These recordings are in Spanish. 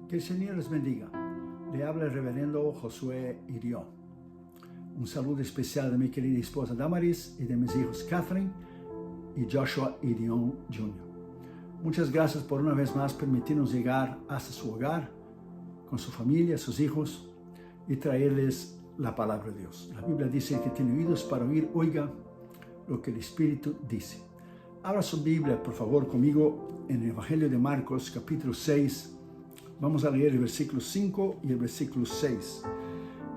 Que el Señor les bendiga. Le habla el reverendo Josué Irión. Un saludo especial de mi querida esposa Damaris y de mis hijos Catherine y Joshua Irión Jr. Muchas gracias por una vez más permitirnos llegar hasta su hogar, con su familia, sus hijos, y traerles la palabra de Dios. La Biblia dice que tiene oídos para oír, oiga lo que el Espíritu dice. Abra su Biblia, por favor, conmigo en el Evangelio de Marcos, capítulo 6. Vamos a leer el versículo 5 y el versículo 6.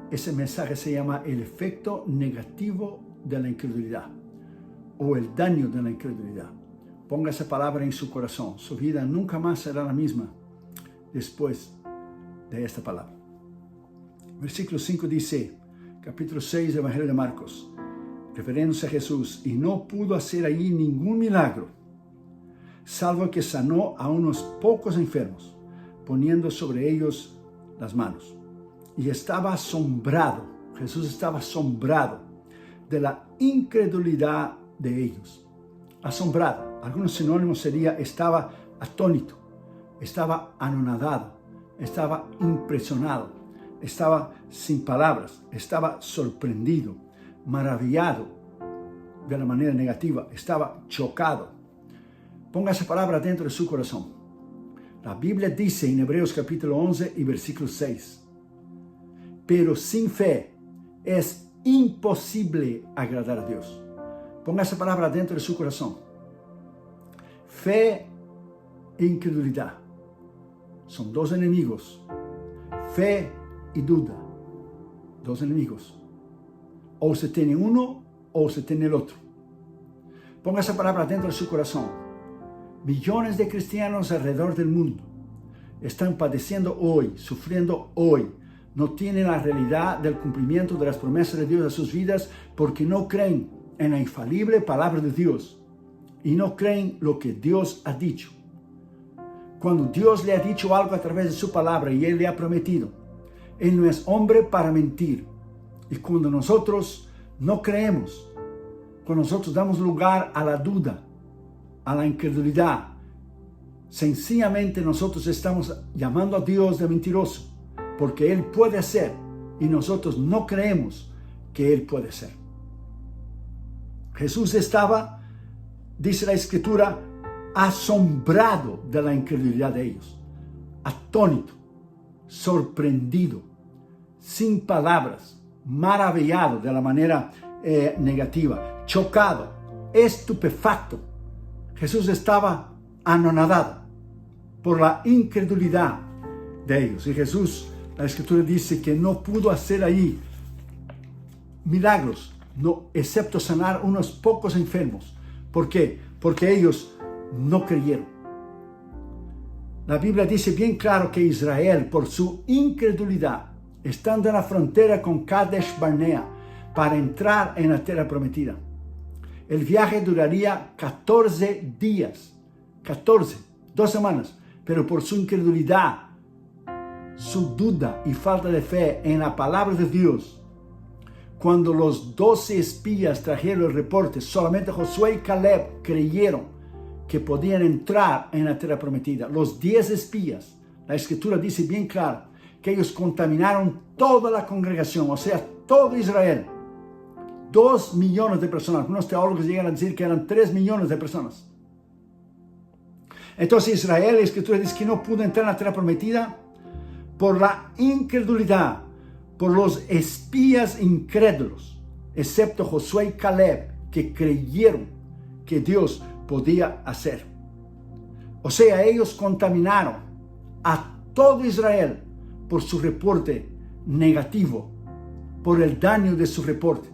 Ese mensaje se llama el efecto negativo de la incredulidad o el daño de la incredulidad. Ponga esa palabra en su corazón. Su vida nunca más será la misma después de esta palabra. Versículo 5 dice, capítulo 6 del Evangelio de Marcos, refiriéndose a Jesús, y no pudo hacer allí ningún milagro, salvo que sanó a unos pocos enfermos, poniendo sobre ellos las manos. Y estaba asombrado, Jesús estaba asombrado de la incredulidad de ellos. Asombrado, algunos sinónimos sería estaba atónito, estaba anonadado, estaba impresionado, estaba sin palabras, estaba sorprendido, maravillado de la manera negativa, estaba chocado. Ponga esa palabra dentro de su corazón. La Biblia dice en Hebreos capítulo 11 y versículo 6, pero sin fe es imposible agradar a Dios. Ponga esa palabra dentro de su corazón. Fe e incredulidad son dos enemigos. Fe y duda, dos enemigos. O se tiene uno o se tiene el otro. Ponga esa palabra dentro de su corazón. Millones de cristianos alrededor del mundo están padeciendo hoy, sufriendo hoy. No tienen la realidad del cumplimiento de las promesas de Dios a sus vidas porque no creen en la infalible palabra de Dios y no creen lo que Dios ha dicho. Cuando Dios le ha dicho algo a través de su palabra y Él le ha prometido, Él no es hombre para mentir. Y cuando nosotros no creemos, cuando nosotros damos lugar a la duda, a la incredulidad, sencillamente nosotros estamos llamando a Dios de mentiroso, porque Él puede hacer y nosotros no creemos que Él puede hacer. Jesús estaba, dice la Escritura, asombrado de la incredulidad de ellos, atónito, sorprendido, sin palabras, maravillado de la manera negativa, chocado, estupefacto. Jesús estaba anonadado por la incredulidad de ellos. Y Jesús, la Escritura dice que no pudo hacer ahí milagros, no, excepto sanar unos pocos enfermos. ¿Por qué? Porque ellos no creyeron. La Biblia dice bien claro que Israel, por su incredulidad, estando en la frontera con Kadesh Barnea, para entrar en la tierra prometida, el viaje duraría 14 días, 2 semanas, pero por su incredulidad, su duda y falta de fe en la palabra de Dios, cuando los 12 espías trajeron el reporte, solamente Josué y Caleb creyeron que podían entrar en la tierra prometida. Los 10 espías, la Escritura dice bien claro, que ellos contaminaron toda la congregación, o sea, todo Israel. 2 millones de personas. Algunos teólogos llegan a decir que eran 3 millones de personas. Entonces Israel, la Escritura dice que no pudo entrar en la tierra prometida por la incredulidad, por los espías incrédulos, excepto Josué y Caleb, que creyeron que Dios podía hacer. O sea, ellos contaminaron a todo Israel por su reporte negativo, por el daño de su reporte.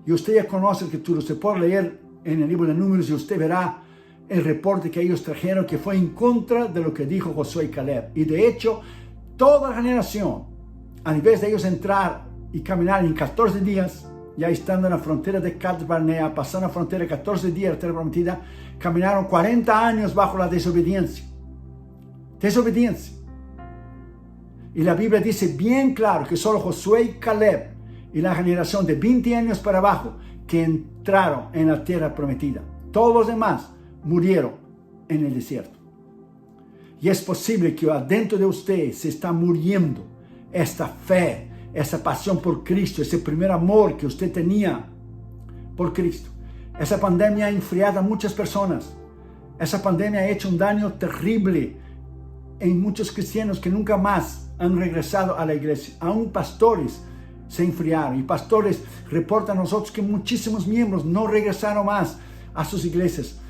Y usted ya conoce la Escritura, usted puede leer en el libro de Números y usted verá el reporte que ellos trajeron que fue en contra de lo que dijo Josué y Caleb. Y de hecho, toda la generación, a nivel de ellos entrar y caminar en 14 días, ya estando en la frontera de Kadesh Barnea, pasando la frontera 14 días de la tierra prometida, caminaron 40 años bajo la desobediencia. Desobediencia. Y la Biblia dice bien claro que solo Josué y Caleb y la generación de 20 años para abajo que entraron en la tierra prometida. Todos los demás murieron en el desierto. Y es posible que adentro de usted se está muriendo esta fe, esa pasión por Cristo, ese primer amor que usted tenía por Cristo. Esa pandemia ha enfriado a muchas personas. Esa pandemia ha hecho un daño terrible en muchos cristianos que nunca más han regresado a la iglesia. Aún pastores se enfriaron, y pastores reportan a nosotros que muchísimos miembros no regresaron más a sus iglesias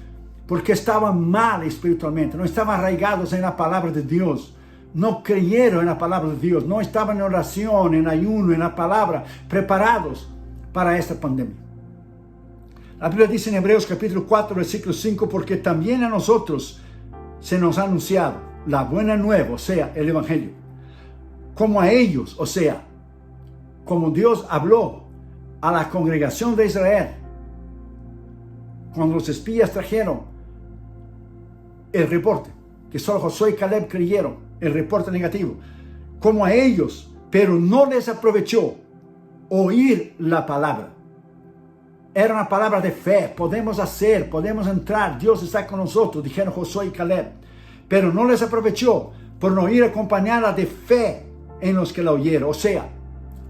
porque estaban mal espiritualmente, no estaban arraigados en la palabra de Dios, no creyeron en la palabra de Dios, no estaban en oración, en ayuno, en la palabra, preparados para esta pandemia. La Biblia dice en Hebreos capítulo 4, versículo 5, porque también a nosotros se nos ha anunciado la buena nueva, o sea, el evangelio, como a ellos, o sea, como Dios habló a la congregación de Israel, cuando los espías trajeron el reporte, que solo Josué y Caleb creyeron, el reporte negativo, como a ellos, pero no les aprovechó oír la palabra. Era una palabra de fe, podemos hacer, podemos entrar, Dios está con nosotros, dijeron Josué y Caleb, pero no les aprovechó por no ir acompañada de fe en los que la oyeron, o sea,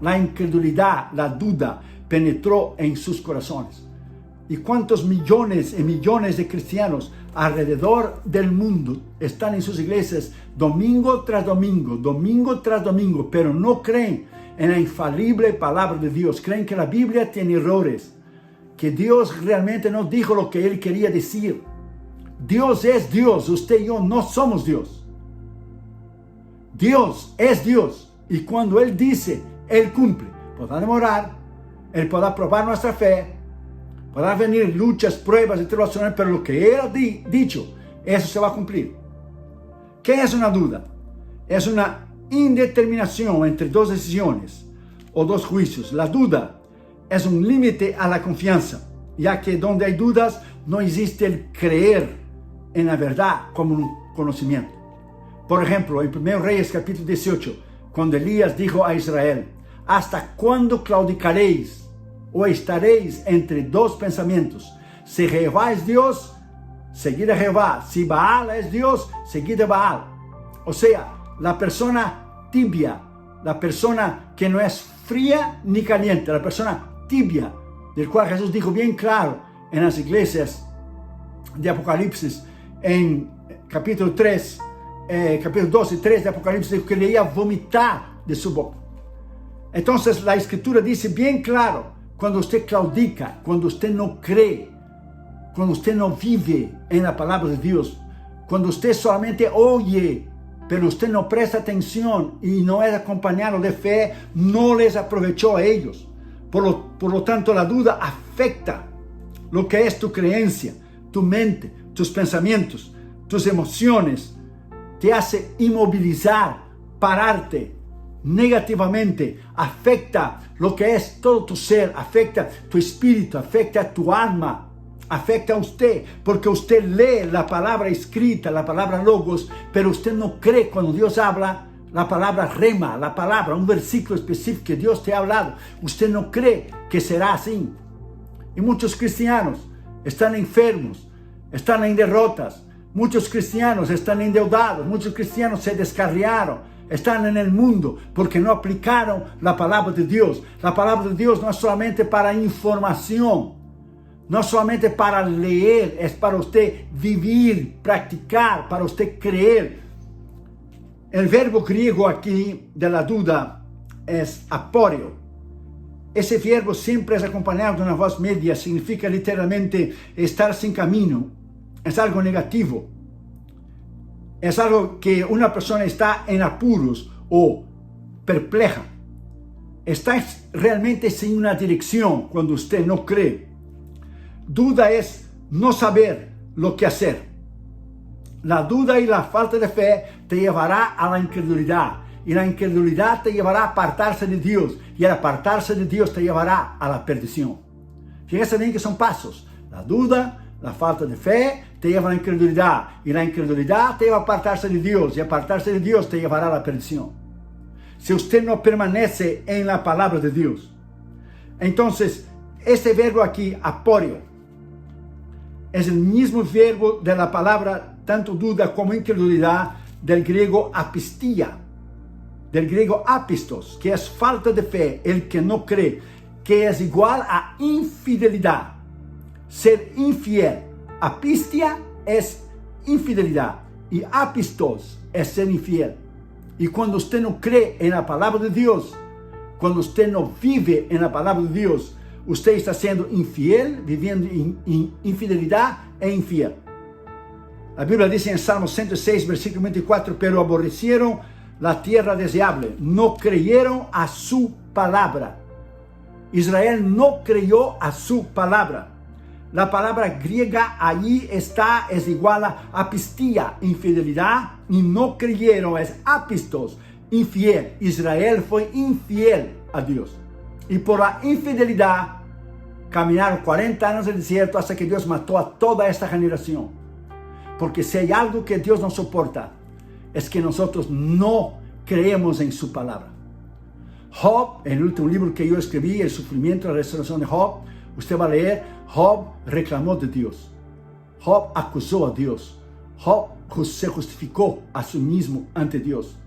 la incredulidad, la duda penetró en sus corazones. ¿Y cuántos millones y millones de cristianos alrededor del mundo están en sus iglesias domingo tras domingo, pero no creen en la infalible palabra de Dios? Creen que la Biblia tiene errores, que Dios realmente no dijo lo que Él quería decir. Dios es Dios, usted y yo no somos Dios. Dios es Dios, y cuando Él dice, Él cumple. Podrá demorar, Él podrá probar nuestra fe, podrá venir luchas, pruebas y tribulaciones, pero lo que Él ha dicho, eso se va a cumplir. ¿Qué es una duda? Es una indeterminación entre dos decisiones o dos juicios. La duda es un límite a la confianza, ya que donde hay dudas no existe el creer en la verdad como un conocimiento. Por ejemplo, en 1 Reyes capítulo 18, cuando Elías dijo a Israel, ¿hasta cuándo claudicaréis o estaréis entre dos pensamientos? Si Jehová es Dios, seguid a Jehová. Si Baal es Dios, seguid a Baal. O sea, la persona tibia, la persona que no es fría ni caliente, la persona tibia, del cual Jesús dijo bien claro en las iglesias de Apocalipsis, en capítulo 3, capítulo 12 y 3 de Apocalipsis, dijo que le iba a vomitar de su boca. Entonces la escritura dice bien claro, cuando usted claudica, cuando usted no cree, cuando usted no vive en la palabra de Dios, cuando usted solamente oye, pero usted no presta atención y no es acompañado de fe, no les aprovechó a ellos. Por lo tanto, la duda afecta lo que es tu creencia, tu mente, tus pensamientos, tus emociones. Te hace inmovilizar, pararte negativamente, afecta lo que es todo tu ser, afecta tu espíritu, afecta tu alma, afecta a usted, porque usted lee la palabra escrita, la palabra logos, pero usted no cree cuando Dios habla, la palabra rema, la palabra, un versículo específico que Dios te ha hablado, usted no cree que será así. Y muchos cristianos están enfermos, están en derrotas, muchos cristianos están endeudados, muchos cristianos se descarriaron, están en el mundo porque no aplicaron la palabra de Dios. La palabra de Dios no es solamente para información, no solamente para leer, es para usted vivir, practicar, para usted creer. El verbo griego aquí de la duda es aporio. Ese verbo siempre es acompañado de una voz media, significa literalmente estar sin camino. Es algo negativo. Es algo que una persona está en apuros o perpleja. Está realmente sin una dirección cuando usted no cree. Duda es no saber lo que hacer. La duda y la falta de fe te llevará a la incredulidad. Y la incredulidad te llevará a apartarse de Dios. Y al apartarse de Dios te llevará a la perdición. Fíjense bien que son pasos. La duda, la falta de fe te lleva a la incredulidad. Y la incredulidad te lleva a apartarse de Dios. Y apartarse de Dios te llevará a la perdición. Si usted no permanece en la palabra de Dios. Entonces, este verbo aquí, aporio, es el mismo verbo de la palabra, tanto duda como incredulidad, del griego apistía, del griego apistos, que es falta de fe, el que no cree, que es igual a infidelidad, ser infiel. Apistia es infidelidad y apistos es ser infiel. Y cuando usted no cree en la palabra de Dios, cuando usted no vive en la palabra de Dios, usted está siendo infiel, viviendo infidelidad e infiel. La Biblia dice en Salmo 106, versículo 24, pero aborrecieron la tierra deseable, no creyeron a su palabra. Israel no creyó a su palabra. La palabra griega allí está, es igual a apistía, infidelidad, y no creyeron, es apistos, infiel. Israel fue infiel a Dios. Y por la infidelidad, caminaron 40 años en el desierto hasta que Dios mató a toda esta generación. Porque si hay algo que Dios no soporta, es que nosotros no creemos en su palabra. Job, en el último libro que yo escribí, El sufrimiento y la restauración de Job, usted va a leer, Job reclamó de Dios. Job acusó a Dios. Job se justificó a sí mismo ante Dios.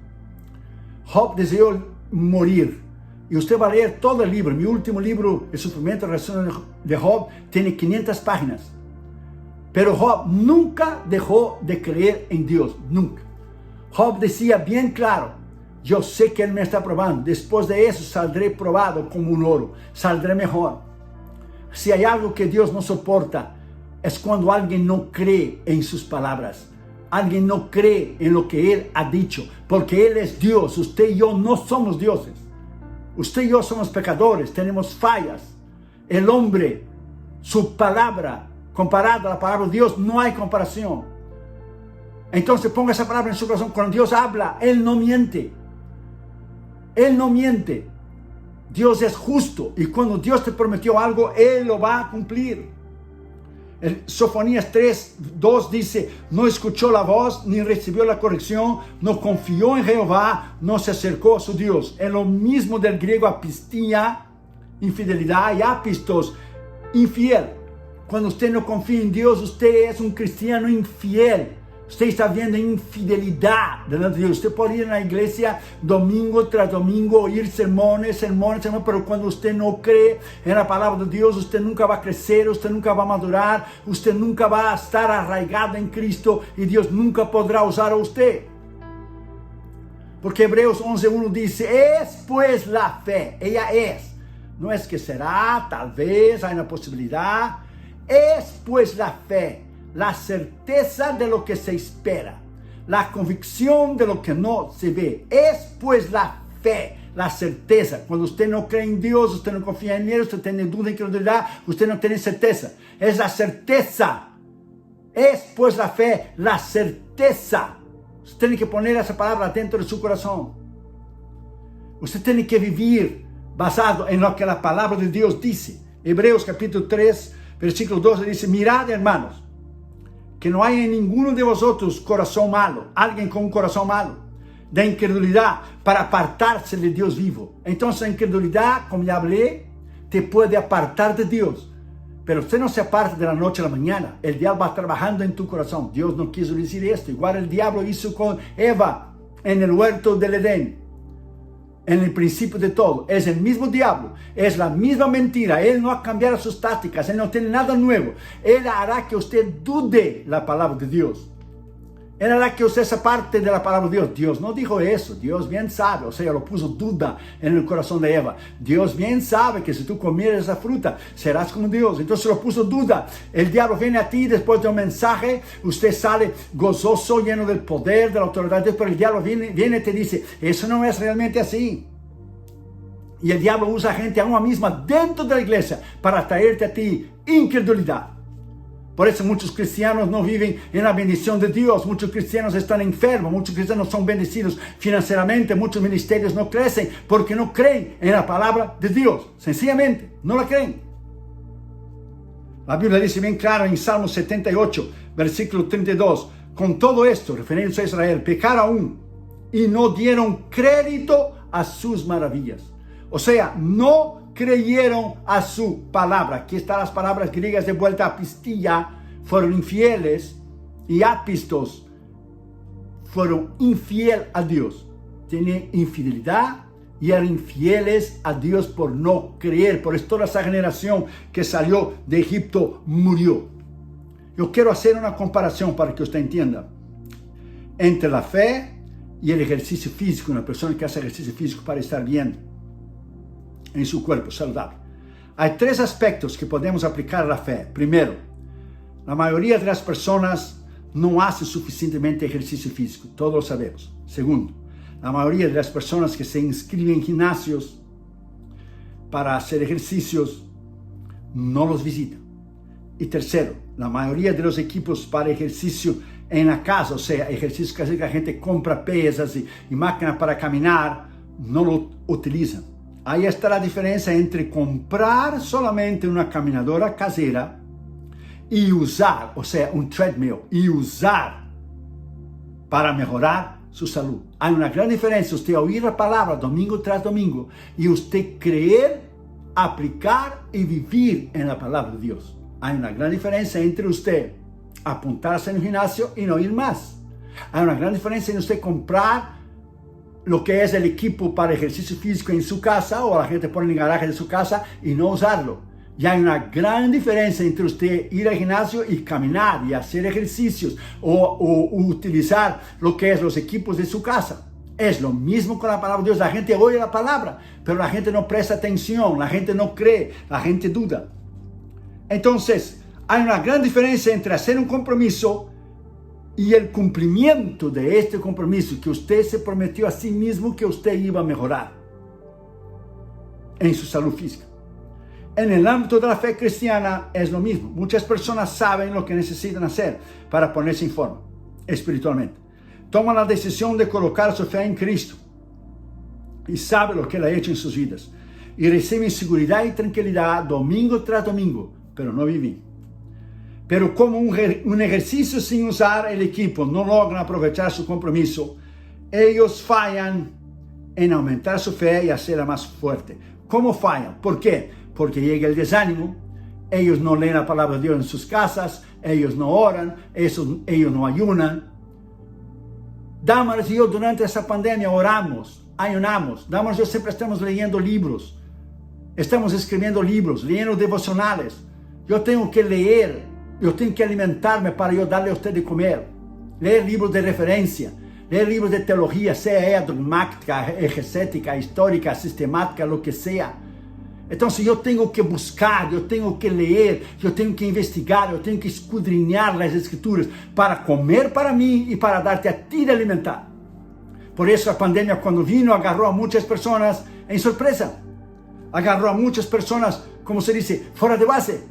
Job deseó morir. Y usted va a leer todo el libro. Mi último libro, El sufrimiento y la restauración de Job, tiene 500 páginas. Pero Job nunca dejó de creer en Dios, nunca. Job decía bien claro, yo sé que Él me está probando, después de eso saldré probado como un oro, saldré mejor. Si hay algo que Dios no soporta, es cuando alguien no cree en sus palabras. Alguien no cree en lo que Él ha dicho, porque Él es Dios, usted y yo no somos dioses. Usted y yo somos pecadores, tenemos fallas. El hombre, su palabra, comparada a la palabra de Dios, no hay comparación. Entonces ponga esa palabra en su corazón. Cuando Dios habla, Él no miente. Él no miente. Dios es justo. Y cuando Dios te prometió algo, Él lo va a cumplir. Sofonías 3:2 dice, no escuchó la voz, ni recibió la corrección, no confió en Jehová, no se acercó a su Dios. Es lo mismo del griego apistía, infidelidad, y apistos, infiel. Cuando usted no confía en Dios, usted es un cristiano infiel. Usted está viendo infidelidad delante de Dios. Usted puede ir a la iglesia domingo tras domingo, oír sermones, pero cuando usted no cree en la palabra de Dios, usted nunca va a crecer, usted nunca va a madurar, usted nunca va a estar arraigado en Cristo y Dios nunca podrá usar a usted. Porque Hebreos 11:1 dice, es pues la fe, ella es. No es que será, tal vez, hay una posibilidad. Es pues la fe, la certeza de lo que se espera, la convicción de lo que no se ve. Es pues la fe, la certeza. Cuando usted no cree en Dios, usted no confía en Él, usted tiene duda, incredulidad, usted no tiene certeza. Es la certeza. Es pues la fe, la certeza. Usted tiene que poner esa palabra dentro de su corazón. Usted tiene que vivir basado en lo que la palabra de Dios dice. Hebreos capítulo 3, versículo 12 dice, mirad, hermanos, que no hay en ninguno de vosotros corazón malo, alguien con un corazón malo, de incredulidad, para apartarse de Dios vivo. Entonces la incredulidad, como ya hablé, te puede apartar de Dios. Pero usted no se aparta de la noche a la mañana. El diablo va trabajando en tu corazón. Dios no quiso decir esto. Igual el diablo hizo con Eva en el huerto del Edén. En el principio de todo, es el mismo diablo, es la misma mentira. Él no ha cambiado sus tácticas, Él no tiene nada nuevo. Él hará que usted dude la palabra de Dios. Él hará que usted se aparte de la palabra de Dios. Dios no dijo eso, Dios bien sabe, o sea, lo puso duda en el corazón de Eva. Dios bien sabe que si tú comieres esa fruta, serás como Dios. Entonces lo puso duda. El diablo viene a ti después de un mensaje, usted sale gozoso, lleno del poder, de la autoridad de Dios, pero el diablo viene y te dice, eso no es realmente así. Y el diablo usa gente a una misma dentro de la iglesia para traerte a ti incredulidad. Por eso muchos cristianos no viven en la bendición de Dios. Muchos cristianos están enfermos. Muchos cristianos son bendecidos financieramente. Muchos ministerios no crecen porque no creen en la palabra de Dios. Sencillamente, no la creen. La Biblia dice bien claro en Salmo 78, versículo 32. Con todo esto, refiriéndose a Israel, pecaron aún y no dieron crédito a sus maravillas. O sea, no creyeron a su palabra. Aquí están las palabras griegas de vuelta. Apistía, fueron infieles, y apistos fueron infieles a Dios. Tenían infidelidad y eran infieles a Dios por no creer. Por eso toda esa generación que salió de Egipto murió. Yo quiero hacer una comparación para que usted entienda entre la fe y el ejercicio físico. Una persona que hace ejercicio físico para estar bien en su cuerpo, saludable. Hay tres aspectos que podemos aplicar a la fe. Primero, la mayoría de las personas no hacen suficientemente ejercicio físico. Todos lo sabemos. Segundo, la mayoría de las personas que se inscriben en gimnasios para hacer ejercicios no los visitan. Y tercero, la mayoría de los equipos para ejercicio en la casa, o sea, ejercicios que la gente compra pesas y máquinas para caminar, no lo utilizan. Ahí está la diferencia entre comprar solamente una caminadora casera y usar, o sea, un treadmill, y usar para mejorar su salud. Hay una gran diferencia usted oír la palabra domingo tras domingo y usted creer, aplicar y vivir en la palabra de Dios. Hay una gran diferencia entre usted apuntarse en el gimnasio y no ir más. Hay una gran diferencia en usted comprar lo que es el equipo para ejercicio físico en su casa, o la gente pone en el garaje de su casa y no usarlo. Y hay una gran diferencia entre usted ir al gimnasio y caminar y hacer ejercicios o utilizar lo que es los equipos de su casa. Es lo mismo con la palabra de Dios. La gente oye la palabra, pero la gente no presta atención, la gente no cree, la gente duda. Entonces, hay una gran diferencia entre hacer un compromiso y el cumplimiento de este compromiso, que usted se prometió a sí mismo que usted iba a mejorar en su salud física. En el ámbito de la fe cristiana es lo mismo. Muchas personas saben lo que necesitan hacer para ponerse en forma espiritualmente. Toman la decisión de colocar su fe en Cristo y saben lo que Él ha hecho en sus vidas. Y reciben seguridad y tranquilidad domingo tras domingo, pero no viven. Pero como un ejercicio sin usar el equipo no logran aprovechar su compromiso, ellos fallan en aumentar su fe y hacerla más fuerte. ¿Cómo fallan? ¿Por qué? Porque llega el desánimo, ellos no leen la palabra de Dios en sus casas, ellos no oran, ellos no ayunan. Damaris y yo durante esa pandemia oramos, ayunamos. Damaris y yo siempre estamos leyendo libros, estamos escribiendo libros, leyendo devocionales. Yo tengo que leer, yo tengo que alimentarme para yo darle a usted de comer. Leer libros de referencia, leer libros de teología, sea ella dogmática, exegética, histórica, sistemática, lo que sea. Entonces yo tengo que buscar, yo tengo que leer, yo tengo que investigar, yo tengo que escudriñar las escrituras para comer para mí y para darte a ti de alimentar. Por eso la pandemia cuando vino agarró a muchas personas en sorpresa. Agarró a muchas personas, como se dice, fuera de base.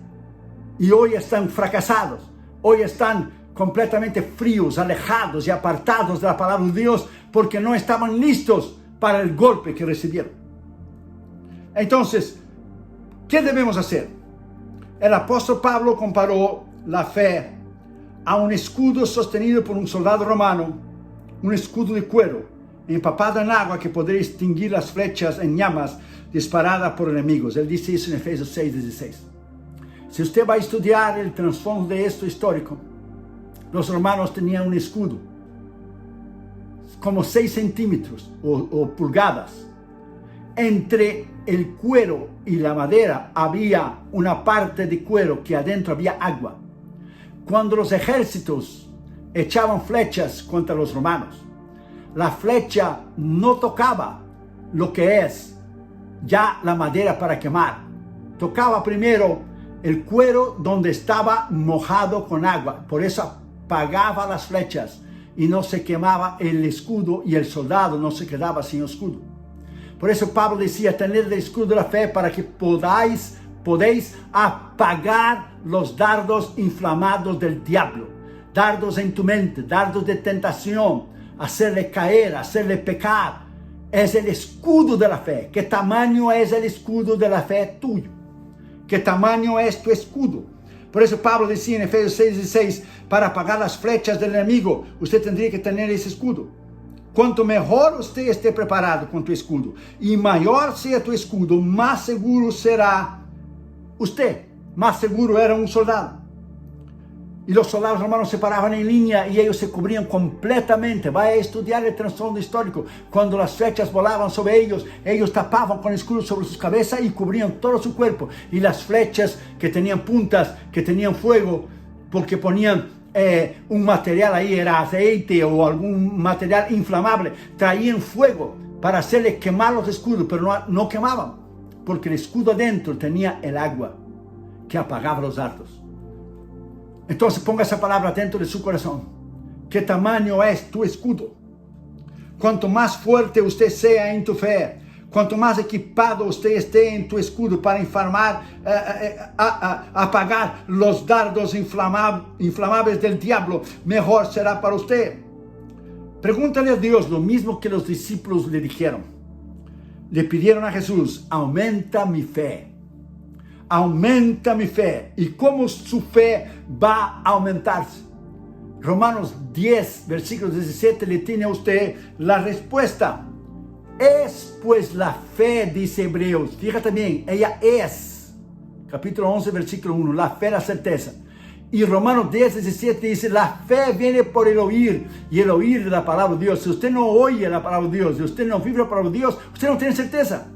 Y hoy están fracasados, hoy están completamente fríos, alejados y apartados de la palabra de Dios porque no estaban listos para el golpe que recibieron. Entonces, ¿qué debemos hacer? El apóstol Pablo comparó la fe a un escudo sostenido por un soldado romano, un escudo de cuero, empapado en agua que podría extinguir las flechas en llamas disparadas por enemigos. Él dice eso en Efesios 6:16. Si usted va a estudiar el trasfondo de esto histórico, los romanos tenían un escudo, como 6 centímetros o pulgadas. Entre el cuero y la madera había una parte de cuero que adentro había agua. Cuando los ejércitos echaban flechas contra los romanos, la flecha no tocaba lo que es ya la madera para quemar. Tocaba primero el cuero donde estaba mojado con agua. Por eso apagaba las flechas y no se quemaba el escudo y el soldado no se quedaba sin escudo. Por eso Pablo decía, tener el escudo de la fe para que podéis apagar los dardos inflamados del diablo. Dardos en tu mente, dardos de tentación, hacerle caer, hacerle pecar. Es el escudo de la fe. ¿Qué tamaño es el escudo de la fe tuyo? ¿Qué tamaño es tu escudo? Por eso Pablo decía en Efesios 6:16, para apagar las flechas del enemigo, usted tendría que tener ese escudo. Cuanto mejor usted esté preparado con tu escudo y mayor sea tu escudo, más seguro será usted. Más seguro era un soldado. Y los soldados romanos se paraban en línea y ellos se cubrían completamente. Vaya a estudiar el trasfondo histórico. Cuando las flechas volaban sobre ellos, ellos tapaban con escudos sobre sus cabezas y cubrían todo su cuerpo. Y las flechas que tenían puntas, que tenían fuego, porque ponían un material ahí, era aceite o algún material inflamable, traían fuego para hacerle quemar los escudos, pero no quemaban, porque el escudo adentro tenía el agua que apagaba los dardos. Entonces ponga esa palabra dentro de su corazón. ¿Qué tamaño es tu escudo? Cuanto más fuerte usted sea en tu fe, cuanto más equipado usted esté en tu escudo para apagar los dardos inflamables del diablo, mejor será para usted. Pregúntale a Dios lo mismo que los discípulos le dijeron. Le pidieron a Jesús: aumenta mi fe. Aumenta mi fe. ¿Y cómo su fe va a aumentarse? Romanos 10, versículo 17 le tiene a usted la respuesta. Es pues la fe, dice Hebreos. Fíjate bien, ella es. Capítulo 11, versículo 1. La fe, la certeza. Y Romanos 10, 17 dice: la fe viene por el oír, y el oír de la palabra de Dios. Si usted no oye la palabra de Dios, si usted no vive la palabra de Dios, usted no tiene certeza.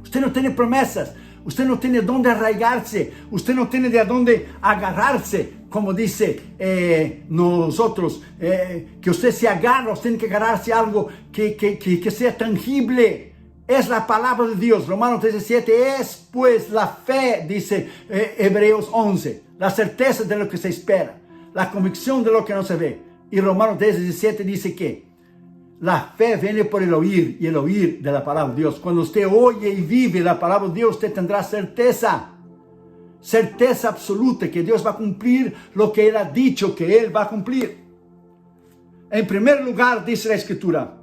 Usted no tiene promesas. Usted no tiene dónde arraigarse. Usted no tiene de dónde agarrarse. Como dice nosotros, que usted se agarra, usted tiene que agarrarse a algo que sea tangible. Es la palabra de Dios. Romanos 17 es pues la fe, dice Hebreos 11. La certeza de lo que se espera. La convicción de lo que no se ve. Y Romanos 17 dice que la fe viene por el oír, y el oír de la palabra de Dios. Cuando usted oye y vive la palabra de Dios, usted tendrá certeza. Certeza absoluta que Dios va a cumplir lo que Él ha dicho que Él va a cumplir. En primer lugar, dice la Escritura: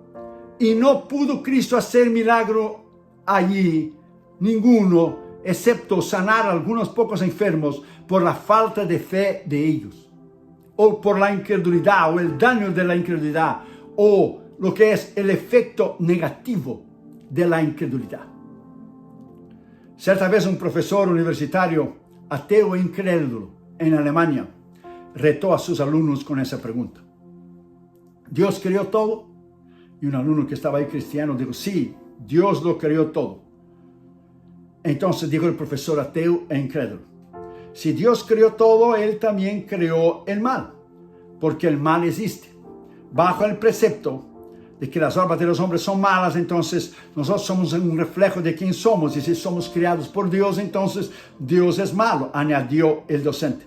y no pudo Cristo hacer milagro allí, ninguno, excepto sanar a algunos pocos enfermos por la falta de fe de ellos, o por la incredulidad, o el daño de la incredulidad, o lo que es el efecto negativo de la incredulidad. Cierta vez un profesor universitario, ateo e incrédulo, en Alemania, retó a sus alumnos con esa pregunta: ¿Dios creó todo? Y un alumno que estaba ahí cristiano dijo: sí, Dios lo creó todo. Entonces dijo el profesor ateo e incrédulo: si Dios creó todo, Él también creó el mal, porque el mal existe. Bajo el precepto de que las obras de los hombres son malas, entonces nosotros somos un reflejo de quién somos, y si somos creados por Dios, entonces Dios es malo, añadió el docente.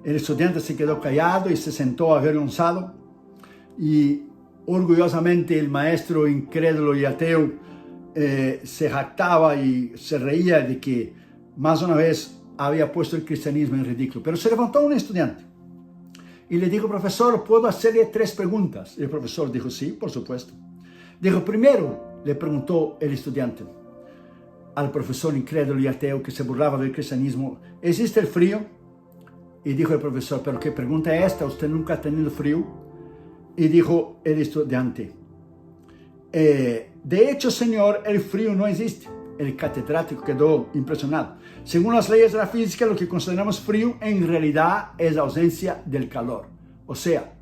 El estudiante se quedó callado y se sentó avergonzado, y orgullosamente el maestro incrédulo y ateo se jactaba y se reía de que más una vez había puesto el cristianismo en ridículo. Pero se levantó un estudiante y le dijo: profesor, ¿puedo hacerle 3 preguntas? Y el profesor dijo: sí, por supuesto. Dijo: primero, le preguntó el estudiante al profesor incrédulo y ateo que se burlaba del cristianismo: ¿existe el frío? Y dijo el profesor: ¿pero qué pregunta es esta? ¿Usted nunca ha tenido frío? Y dijo el estudiante: de hecho, señor, el frío no existe. El catedrático quedó impresionado. Según las leyes de la física, lo que consideramos frío en realidad es la ausencia del calor. O sea,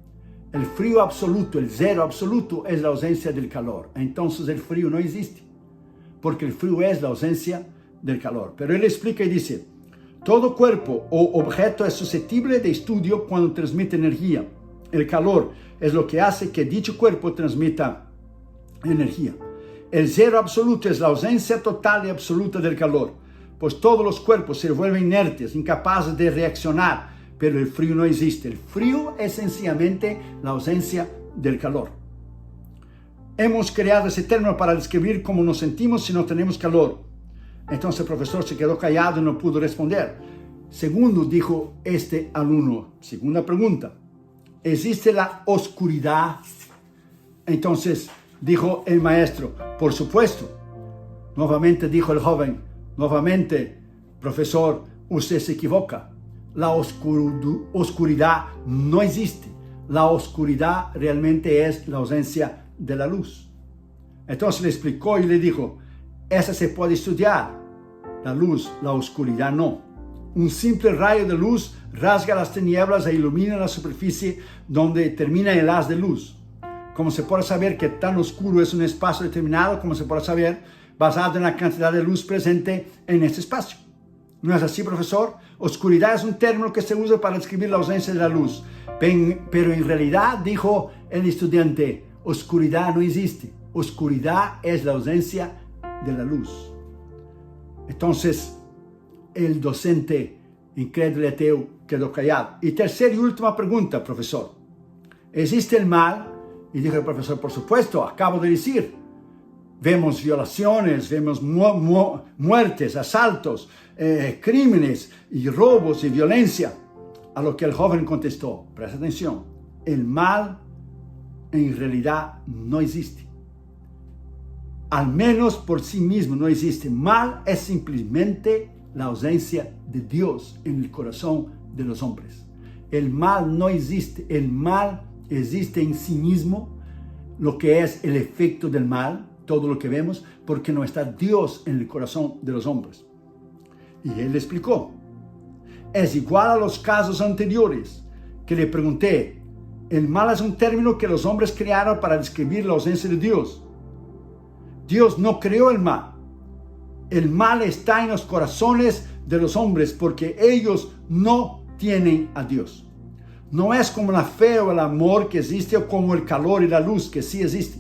el frío absoluto, el cero absoluto, es la ausencia del calor. Entonces el frío no existe, porque el frío es la ausencia del calor. Pero él explica y dice: todo cuerpo o objeto es susceptible de estudio cuando transmite energía. El calor es lo que hace que dicho cuerpo transmita energía. El cero absoluto es la ausencia total y absoluta del calor, pues todos los cuerpos se vuelven inertes, incapaces de reaccionar, pero el frío no existe. El frío es sencillamente la ausencia del calor. Hemos creado ese término para describir cómo nos sentimos si no tenemos calor. Entonces el profesor se quedó callado y no pudo responder. Segundo, dijo este alumno, segunda pregunta: ¿existe la oscuridad? Entonces dijo el maestro: por supuesto. Nuevamente dijo el joven: nuevamente, profesor, usted se equivoca. La oscuridad no existe. La oscuridad realmente es la ausencia de la luz. Entonces le explicó y le dijo: esa se puede estudiar, la luz, la oscuridad no. Un simple rayo de luz rasga las tinieblas e ilumina la superficie donde termina el haz de luz. Como se puede saber que tan oscuro es un espacio determinado, como se puede saber basado en la cantidad de luz presente en este espacio. ¿No es así, profesor? Oscuridad es un término que se usa para describir la ausencia de la luz. Pero en realidad, dijo el estudiante, oscuridad no existe. Oscuridad es la ausencia de la luz. Entonces, el docente incrédulo y ateo quedó callado. Y tercera y última pregunta, profesor. ¿Existe el mal? Y dijo el profesor, por supuesto, acabo de decir. Vemos violaciones, vemos muertes, asaltos, crímenes y robos y violencia. A lo que el joven contestó, presta atención, el mal en realidad no existe. Al menos por sí mismo no existe. Mal es simplemente la ausencia de Dios en el corazón de los hombres. El mal no existe. El mal existe en sí mismo, lo que es el efecto del mal, todo lo que vemos, porque no está Dios en el corazón de los hombres. Y él le explicó. Es igual a los casos anteriores que le pregunté. El mal es un término que los hombres crearon para describir la ausencia de Dios. Dios no creó el mal. El mal está en los corazones de los hombres porque ellos no tienen a Dios. No es como la fe o el amor que existe o como el calor y la luz que sí existe.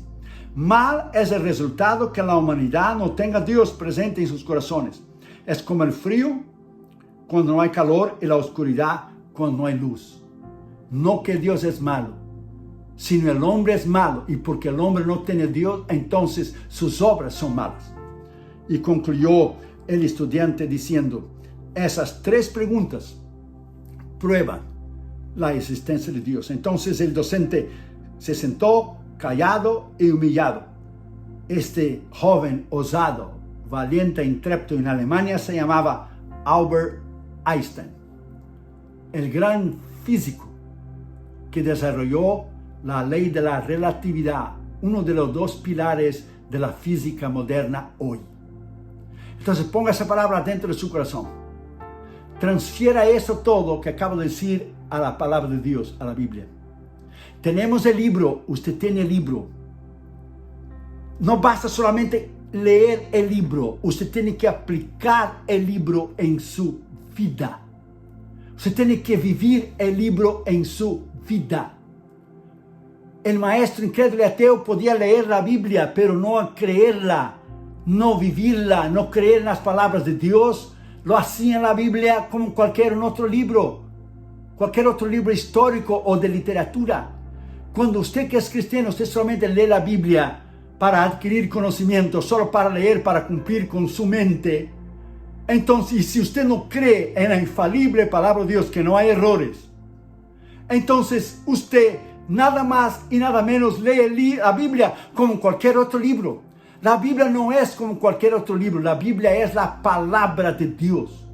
Mal es el resultado que la humanidad no tenga a Dios presente en sus corazones. Es como el frío cuando no hay calor y la oscuridad cuando no hay luz. No que Dios es malo, sino el hombre es malo, y porque el hombre no tiene a Dios, entonces sus obras son malas. Y concluyó el estudiante diciendo, esas tres preguntas prueban la existencia de Dios. Entonces el docente se sentó callado y humillado. Este joven osado, valiente e intrépido en Alemania se llamaba Albert Einstein, el gran físico que desarrolló la ley de la relatividad, uno de los dos pilares de la física moderna hoy. Entonces ponga esa palabra dentro de su corazón. Transfiera eso todo que acabo de decir a la palabra de Dios, a la Biblia. Tenemos el libro, usted tiene el libro. No basta solamente leer el libro, usted tiene que aplicar el libro en su vida. Usted tiene que vivir el libro en su vida. El maestro incrédulo y ateo podía leer la Biblia, pero no creerla, no vivirla, no creer en las palabras de Dios. Lo hacía en la Biblia como cualquier otro libro histórico o de literatura. Cuando usted que es cristiano, usted solamente lee la Biblia para adquirir conocimiento, solo para leer, para cumplir con su mente. Entonces, si usted no cree en la infalible palabra de Dios, que no hay errores, entonces usted nada más y nada menos lee la Biblia como cualquier otro libro. La Biblia no es como cualquier otro libro. La Biblia es la palabra de Dios.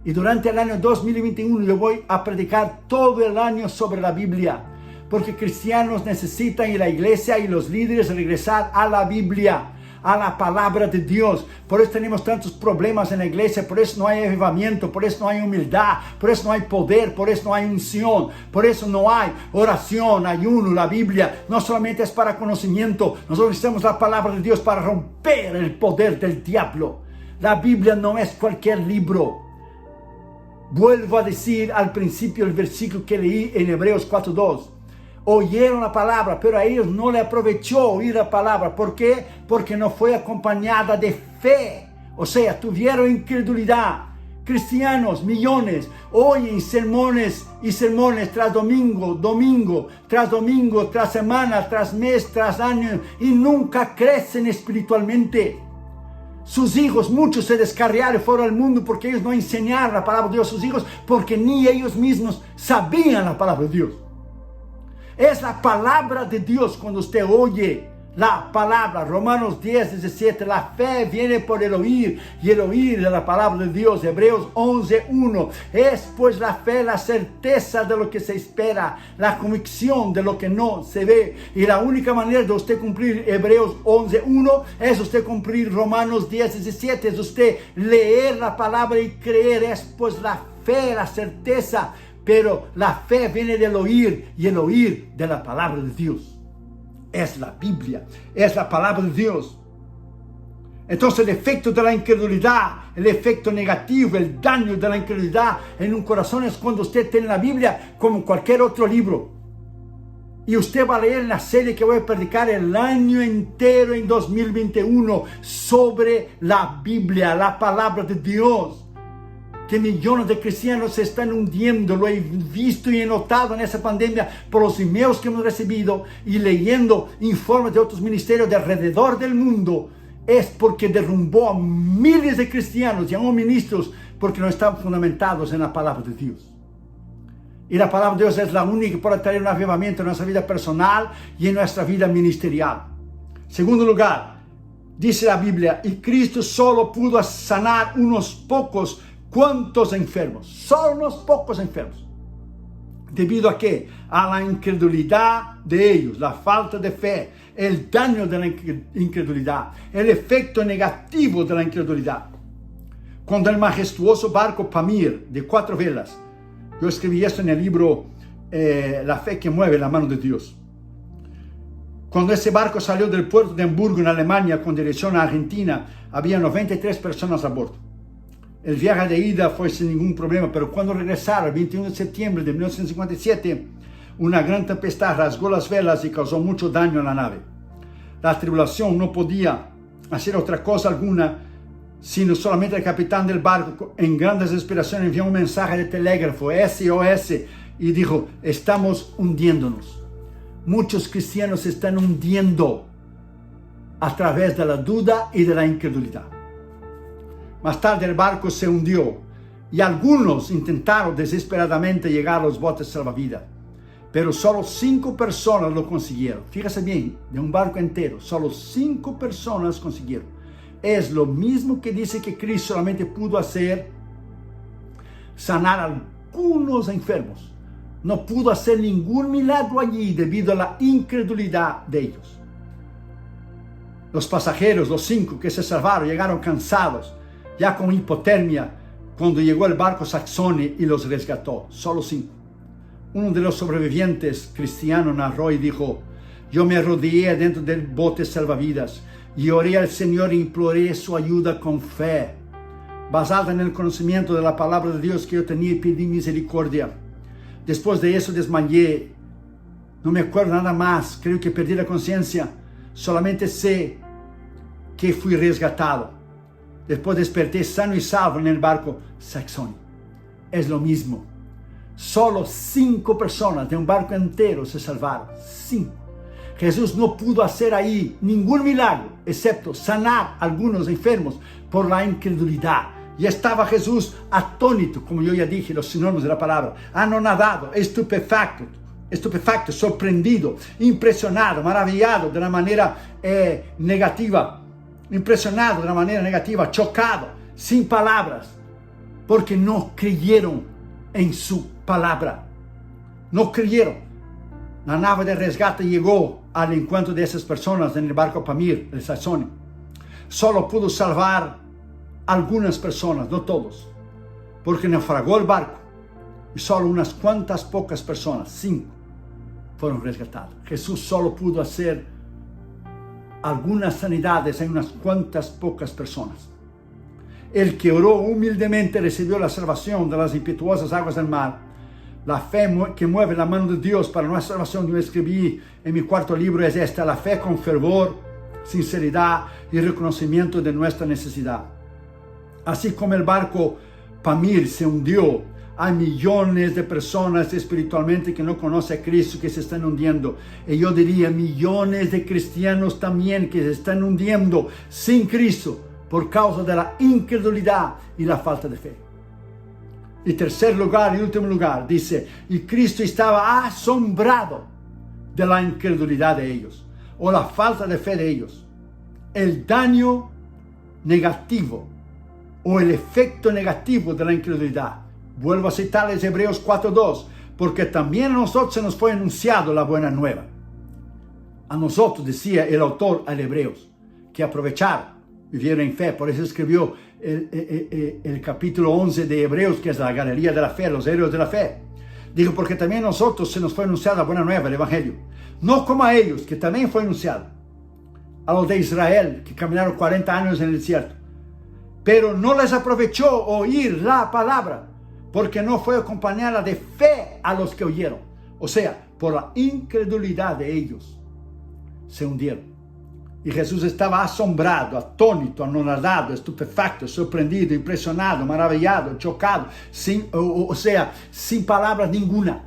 Y durante el año 2021 yo voy a predicar todo el año sobre la Biblia. Porque cristianos necesitan, y la iglesia y los líderes, regresar a la Biblia, a la palabra de Dios. Por eso tenemos tantos problemas en la iglesia, por eso no hay avivamiento, por eso no hay humildad, por eso no hay poder, por eso no hay unción, por eso no hay oración, ayuno. La Biblia no solamente es para conocimiento, nosotros necesitamos la palabra de Dios para romper el poder del diablo. La Biblia no es cualquier libro. Vuelvo a decir al principio el versículo que leí en Hebreos 4:2. Oyeron la palabra, pero a ellos no le aprovechó oír la palabra. ¿Por qué? Porque no fue acompañada de fe. O sea, tuvieron incredulidad. Cristianos, millones, oyen sermones y sermones tras domingo, tras domingo, tras semana, tras mes, tras año, y nunca crecen espiritualmente. Sus hijos, muchos se descarriaron, fueron al mundo porque ellos no enseñaron la palabra de Dios a sus hijos, porque ni ellos mismos sabían la palabra de Dios. Es la palabra de Dios. Cuando usted oye la palabra. Romanos 10, 17, la fe viene por el oír y el oír de la palabra de Dios. Hebreos 11, 1, es pues la fe la certeza de lo que se espera, la convicción de lo que no se ve. Y la única manera de usted cumplir Hebreos 11, 1 es usted cumplir Romanos 10, 17, es usted leer la palabra y creer. Es pues la fe, la certeza, pero la fe viene del oír y el oír de la palabra de Dios. Es la Biblia, es la palabra de Dios. Entonces el efecto de la incredulidad, el efecto negativo, el daño de la incredulidad en un corazón es cuando usted tiene la Biblia como cualquier otro libro. Y usted va a leer en la serie que voy a predicar el año entero en 2021 sobre la Biblia, la palabra de Dios. Que millones de cristianos se están hundiendo. Lo he visto y he notado en esa pandemia por los emails que hemos recibido y leyendo informes de otros ministerios de alrededor del mundo. Es porque derrumbó a miles de cristianos y aún ministros porque no están fundamentados en la palabra de Dios. Y la palabra de Dios es la única que puede traer un avivamiento en nuestra vida personal y en nuestra vida ministerial. Segundo lugar, dice la Biblia, y Cristo solo pudo sanar unos pocos ¿cuántos enfermos? Solo unos pocos enfermos. ¿Debido a qué? A la incredulidad de ellos, la falta de fe, el daño de la incredulidad, el efecto negativo de la incredulidad. Cuando el majestuoso barco Pamir de 4 velas, yo escribí esto en el libro La fe que mueve la mano de Dios. Cuando ese barco salió del puerto de Hamburgo en Alemania con dirección a Argentina, había 93 personas a bordo. El viaje de ida fue sin ningún problema, pero cuando regresaron el 21 de septiembre de 1957, una gran tempestad rasgó las velas y causó mucho daño a la nave. La tripulación no podía hacer otra cosa alguna, sino solamente el capitán del barco, en gran desesperación, envió un mensaje de telégrafo, SOS, y dijo, estamos hundiéndonos. Muchos cristianos se están hundiendo a través de la duda y de la incredulidad. Más tarde el barco se hundió y algunos intentaron desesperadamente llegar a los botes salvavidas, pero solo 5 personas lo consiguieron. Fíjese bien, de un barco entero, solo 5 personas consiguieron. Es lo mismo que dice que Cristo solamente pudo hacer sanar a algunos enfermos. No pudo hacer ningún milagro allí debido a la incredulidad de ellos. Los pasajeros, los 5 que se salvaron, llegaron cansados, ya con hipotermia, cuando llegó el barco Saxony y los rescató. Solo 5. Uno de los sobrevivientes cristianos narró y dijo, yo me arrodillé dentro del bote salvavidas y oré al Señor e imploré su ayuda con fe. Basada en el conocimiento de la palabra de Dios que yo tenía, y pedí misericordia. Después de eso desmayé. No me acuerdo nada más. Creo que perdí la conciencia. Solamente sé que fui rescatado. Después desperté sano y salvo en el barco Saxony. Es lo mismo. Solo 5 personas de un barco entero se salvaron. 5. Jesús no pudo hacer ahí ningún milagro, excepto sanar a algunos enfermos por la incredulidad. Y estaba Jesús atónito, como yo ya dije, los sinónimos de la palabra, anonadado, estupefacto, sorprendido, impresionado, maravillado de una manera negativa, impresionado de una manera negativa, chocado, sin palabras, porque no creyeron en su palabra. No creyeron. La nave de rescate llegó al encuentro de esas personas en el barco Pamir, el Saxony. Solo pudo salvar algunas personas, no todos, porque naufragó el barco y solo unas cuantas pocas personas, 5, fueron rescatadas. Jesús solo pudo hacer algunas sanidades en unas cuantas pocas personas. El que oró humildemente recibió la salvación de las impetuosas aguas del mar. La fe que mueve la mano de Dios para nuestra salvación, yo escribí en mi 4º libro, es esta: la fe con fervor, sinceridad y reconocimiento de nuestra necesidad. Así como el barco Pamir se hundió, hay millones de personas espiritualmente que no conocen a Cristo, que se están hundiendo. Y yo diría millones de cristianos también que se están hundiendo sin Cristo por causa de la incredulidad y la falta de fe. Y tercer lugar y último lugar, dice, y Cristo estaba asombrado de la incredulidad de ellos. o la falta de fe de ellos. El daño negativo o el efecto negativo de la incredulidad. Vuelvo a citarles Hebreos 4:2, porque también a nosotros se nos fue anunciado la buena nueva. A nosotros, decía el autor al Hebreos, que aprovecharon, vivieron en fe. Por eso escribió el capítulo 11 de Hebreos, que es la galería de la fe, los héroes de la fe. Dijo, porque también a nosotros se nos fue anunciada la buena nueva, el Evangelio. No como a ellos, que también fue anunciado. A los de Israel, que caminaron 40 años en el desierto. Pero no les aprovechó oír la palabra, porque no fue acompañada de fe a los que oyeron. O sea, por la incredulidad de ellos, se hundieron. Y Jesús estaba asombrado, atónito, anonadado, estupefacto, sorprendido, impresionado, maravillado, chocado, sin palabras ninguna.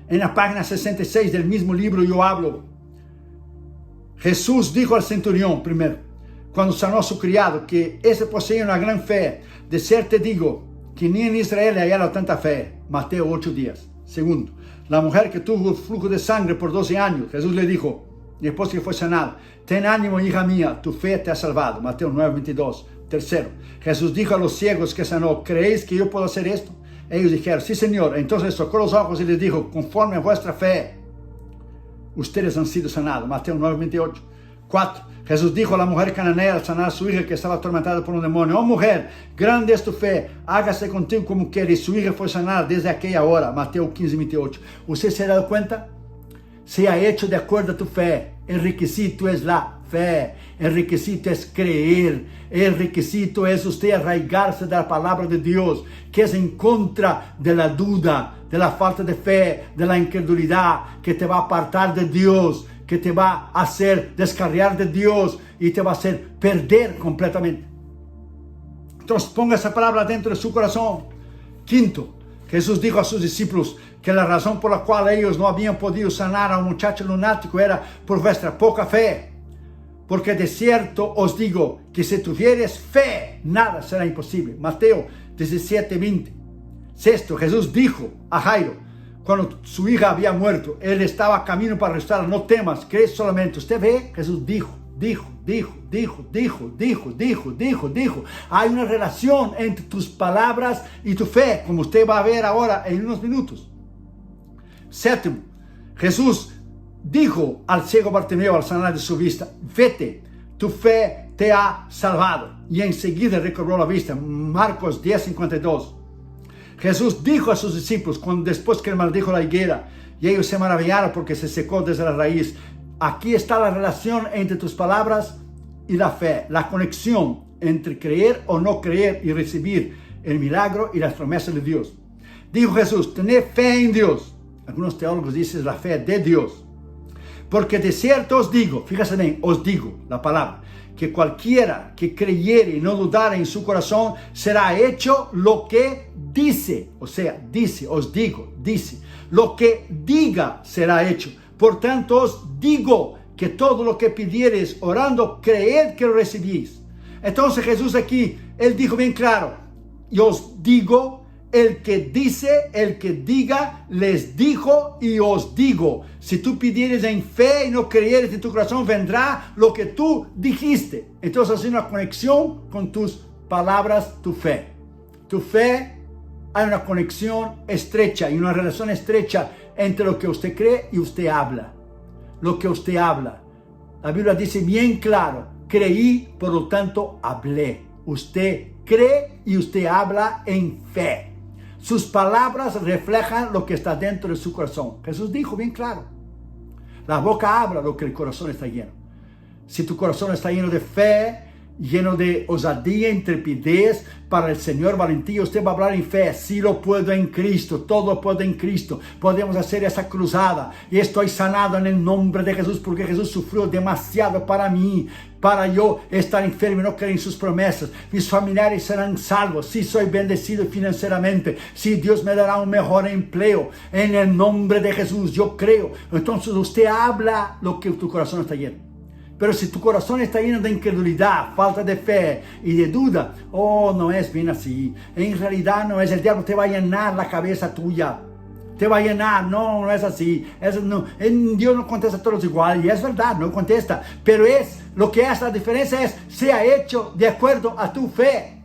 En la página 66 del mismo libro yo hablo. Jesús dijo al centurión primero, cuando sanó a su criado, que ese poseía una gran fe. De cierto te digo, que ni en Israel hallaron tanta fe. Mateo 8:10. Segundo, la mujer que tuvo flujo de sangre por 12 años, Jesús le dijo, después que fue sanado, ten ánimo, hija mía, tu fe te ha salvado. Mateo 9:22. Tercero, Jesús dijo a los ciegos que sanó, ¿creéis que yo puedo hacer esto? Ellos dijeron, sí, Señor. Entonces tocó los ojos y les dijo, conforme a vuestra fe, ustedes han sido sanados. Mateo 9:28. 4. Jesús dijo a la mujer cananea al sanar a su hija que estaba atormentada por un demonio, oh mujer, grande es tu fe, hágase contigo como quieres. Y su hija fue sanada desde aquella hora. Mateo 15:28. ¿Usted se ha dado cuenta? Se ha hecho de acuerdo a tu fe. El requisito es la fe. El requisito es creer. El requisito es usted arraigarse de la palabra de Dios, que es en contra de la duda, de la falta de fe, de la incredulidad, que te va a apartar de Dios, que te va a hacer descarriar de Dios y te va a hacer perder completamente. Entonces ponga esa palabra dentro de su corazón. Quinto, Jesús dijo a sus discípulos que la razón por la cual ellos no habían podido sanar a un muchacho lunático era por vuestra poca fe. Porque de cierto os digo que si tuvieres fe, nada será imposible. Mateo 17:20. Sexto, Jesús dijo a Jairo, cuando su hija había muerto, él estaba a camino para restaurar, no temas, cree solamente. Usted ve, Jesús dijo. Hay una relación entre tus palabras y tu fe, como usted va a ver ahora en unos minutos. Séptimo, Jesús dijo al ciego Bartimeo al sanar de su vista, vete, tu fe te ha salvado. Y enseguida recobró la vista. Marcos 10:52. Jesús dijo a sus discípulos, después que él maldijo la higuera, y ellos se maravillaron porque se secó desde la raíz. Aquí está la relación entre tus palabras y la fe, la conexión entre creer o no creer y recibir el milagro y las promesas de Dios. Dijo Jesús, tened fe en Dios. Algunos teólogos dicen la fe de Dios. Porque de cierto os digo, fíjate bien, os digo la palabra, que cualquiera que creyere y no dudare en su corazón, será hecho lo que dice. O sea, dice, os digo, dice. Lo que diga será hecho. Por tanto os digo que todo lo que pidiereis orando, creed que lo recibís. Entonces Jesús aquí, él dijo bien claro, y os digo, el que dice, el que diga, les dijo y os digo. Si tú pidieres en fe y no creyeres en tu corazón, vendrá lo que tú dijiste. Entonces hay una conexión con tus palabras, tu fe. Tu fe, hay una conexión estrecha y una relación estrecha entre lo que usted cree y usted habla. Lo que usted habla. La Biblia dice bien claro, creí, por lo tanto hablé. Usted cree y usted habla en fe. Sus palabras reflejan lo que está dentro de su corazón. Jesús dijo bien claro. La boca habla lo que el corazón está lleno. Si tu corazón está lleno de fe, lleno de osadía, intrepidez para el Señor, valentía, usted va a hablar en fe. Sí lo puedo en Cristo, todo lo puedo en Cristo. Podemos hacer esa cruzada. Y estoy sanado en el nombre de Jesús, porque Jesús sufrió demasiado para mí, para yo estar enfermo y no creer en sus promesas. Mis familiares serán salvos. Sí, soy bendecido financieramente. Sí, Dios me dará un mejor empleo. En el nombre de Jesús, yo creo. Entonces usted habla lo que tu corazón está lleno. Pero si tu corazón está lleno de incredulidad, falta de fe y de duda, oh, no es bien así. En realidad no es, el diablo te va a llenar la cabeza tuya. te va a llenar. No, no es así. Dios no contesta a todos igual, y es verdad, no contesta. Pero lo que hace la diferencia es, sea hecho de acuerdo a tu fe.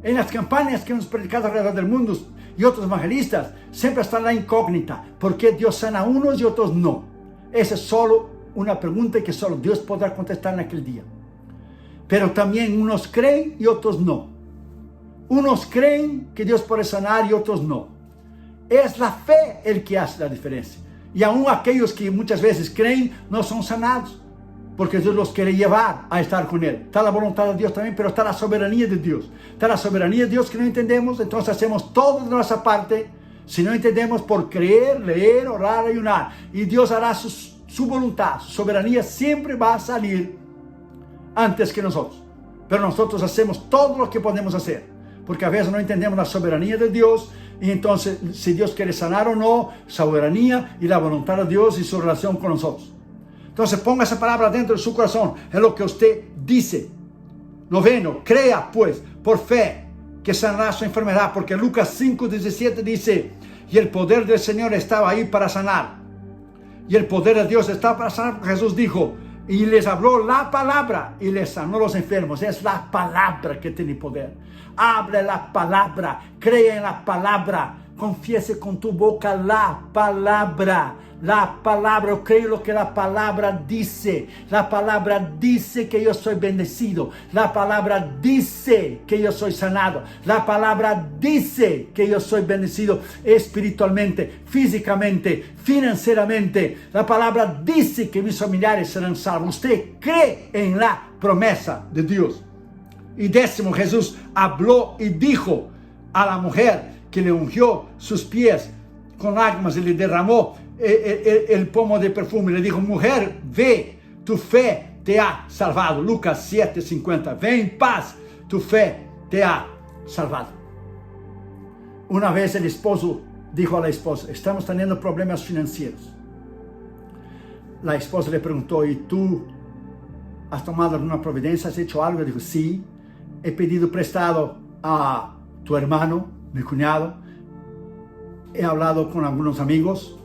En las campañas que hemos predicado alrededor del mundo y otros evangelistas, siempre está la incógnita. ¿Por qué Dios sana a unos y otros no? Esa es solo una pregunta que solo Dios podrá contestar en aquel día. Pero también unos creen y otros no. Unos creen que Dios puede sanar y otros no. Es la fe el que hace la diferencia. Y aún aquellos que muchas veces creen no son sanados, porque Dios los quiere llevar a estar con Él. Está la voluntad de Dios también, pero está la soberanía de Dios. Está la soberanía de Dios que no entendemos, entonces hacemos todo de nuestra parte. Si no entendemos, por creer, leer, orar, ayunar. Y Dios hará su voluntad, su soberanía siempre va a salir antes que nosotros. Pero nosotros hacemos todo lo que podemos hacer, porque a veces no entendemos la soberanía de Dios. Y entonces, si Dios quiere sanar o no, soberanía y la voluntad de Dios y su relación con nosotros. Entonces ponga esa palabra dentro de su corazón, es lo que usted dice. 9, crea pues por fe que sanará su enfermedad, porque Lucas 5:17 dice, y el poder del Señor estaba ahí para sanar. Y el poder de Dios estaba para sanar, porque Jesús dijo, y les habló la palabra y les sanó los enfermos. Es la palabra que tiene poder. Hable la palabra, cree en la palabra, confiese con tu boca la palabra. La palabra, yo creo lo que la palabra dice. La palabra dice que yo soy bendecido. La palabra dice que yo soy sanado. La palabra dice que yo soy bendecido espiritualmente, físicamente, financieramente. La palabra dice que mis familiares serán salvos. Usted cree en la promesa de Dios. Y 10, Jesús habló y dijo a la mujer que le ungió sus pies con lágrimas y le derramó el pomo de perfume. Le dijo, mujer, ve, tu fe te ha salvado. Lucas 7:50. Ve en paz, tu fe te ha salvado. Una vez el esposo dijo a la esposa, estamos teniendo problemas financieros. La esposa le preguntó, ¿y tú has tomado alguna providencia? ¿Has hecho algo? Dijo, sí, he pedido prestado a tu hermano, mi cuñado. He hablado con algunos amigos.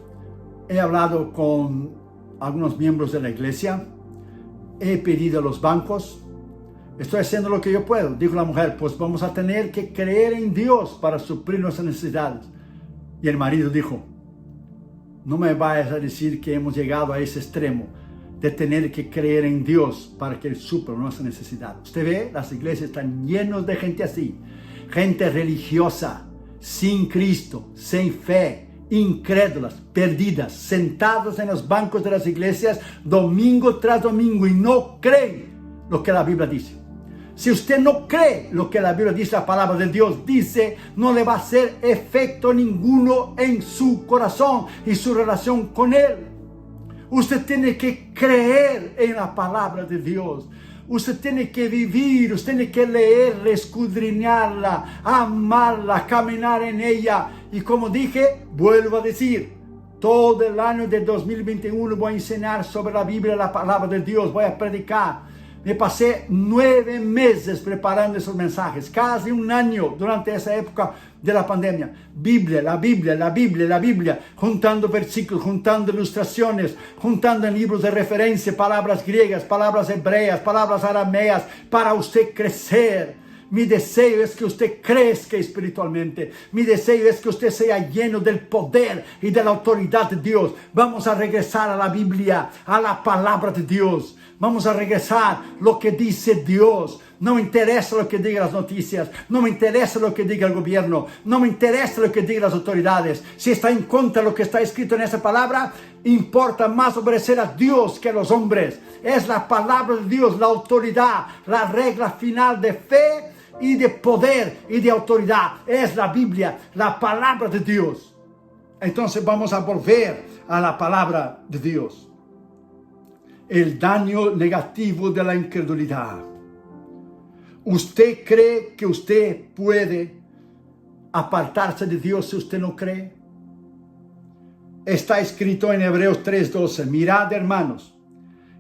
He hablado con algunos miembros de la iglesia. He pedido a los bancos. Estoy haciendo lo que yo puedo. Dijo la mujer, pues vamos a tener que creer en Dios para suplir nuestras necesidades. Y el marido dijo, no me vayas a decir que hemos llegado a ese extremo de tener que creer en Dios para que Él supla nuestra necesidad. Usted ve, las iglesias están llenas de gente así. Gente religiosa, sin Cristo, sin fe, incrédulas, perdidas, sentadas en los bancos de las iglesias domingo tras domingo y no creen lo que la Biblia dice. Si usted no cree lo que la Biblia dice, la palabra de Dios dice, no le va a hacer efecto ninguno en su corazón y su relación con Él. Usted tiene que creer en la palabra de Dios. Usted tiene que vivir, usted tiene que leerla, escudriñarla, amarla, caminar en ella. Y como dije, vuelvo a decir, todo el año de 2021 voy a enseñar sobre la Biblia, la palabra de Dios, voy a predicar. Me pasé 9 meses preparando esos mensajes, casi un año durante esa época de la pandemia. Biblia, la Biblia, la Biblia, la Biblia, juntando versículos, juntando ilustraciones, juntando en libros de referencia, palabras griegas, palabras hebreas, palabras arameas, para usted crecer. Mi deseo es que usted crezca espiritualmente. Mi deseo es que usted sea lleno del poder y de la autoridad de Dios. Vamos a regresar a la Biblia, a la palabra de Dios. Vamos a regresar lo que dice Dios. No me interesa lo que digan las noticias. No me interesa lo que diga el gobierno. No me interesa lo que digan las autoridades. Si está en contra de lo que está escrito en esa palabra, importa más obedecer a Dios que a los hombres. Es la palabra de Dios, la autoridad, la regla final de fe y de poder y de autoridad. Es la Biblia, la palabra de Dios. Entonces vamos a volver a la palabra de Dios. El daño negativo de la incredulidad. ¿Usted cree que usted puede apartarse de Dios si usted no cree? Está escrito en Hebreos 3:12, mirad, hermanos,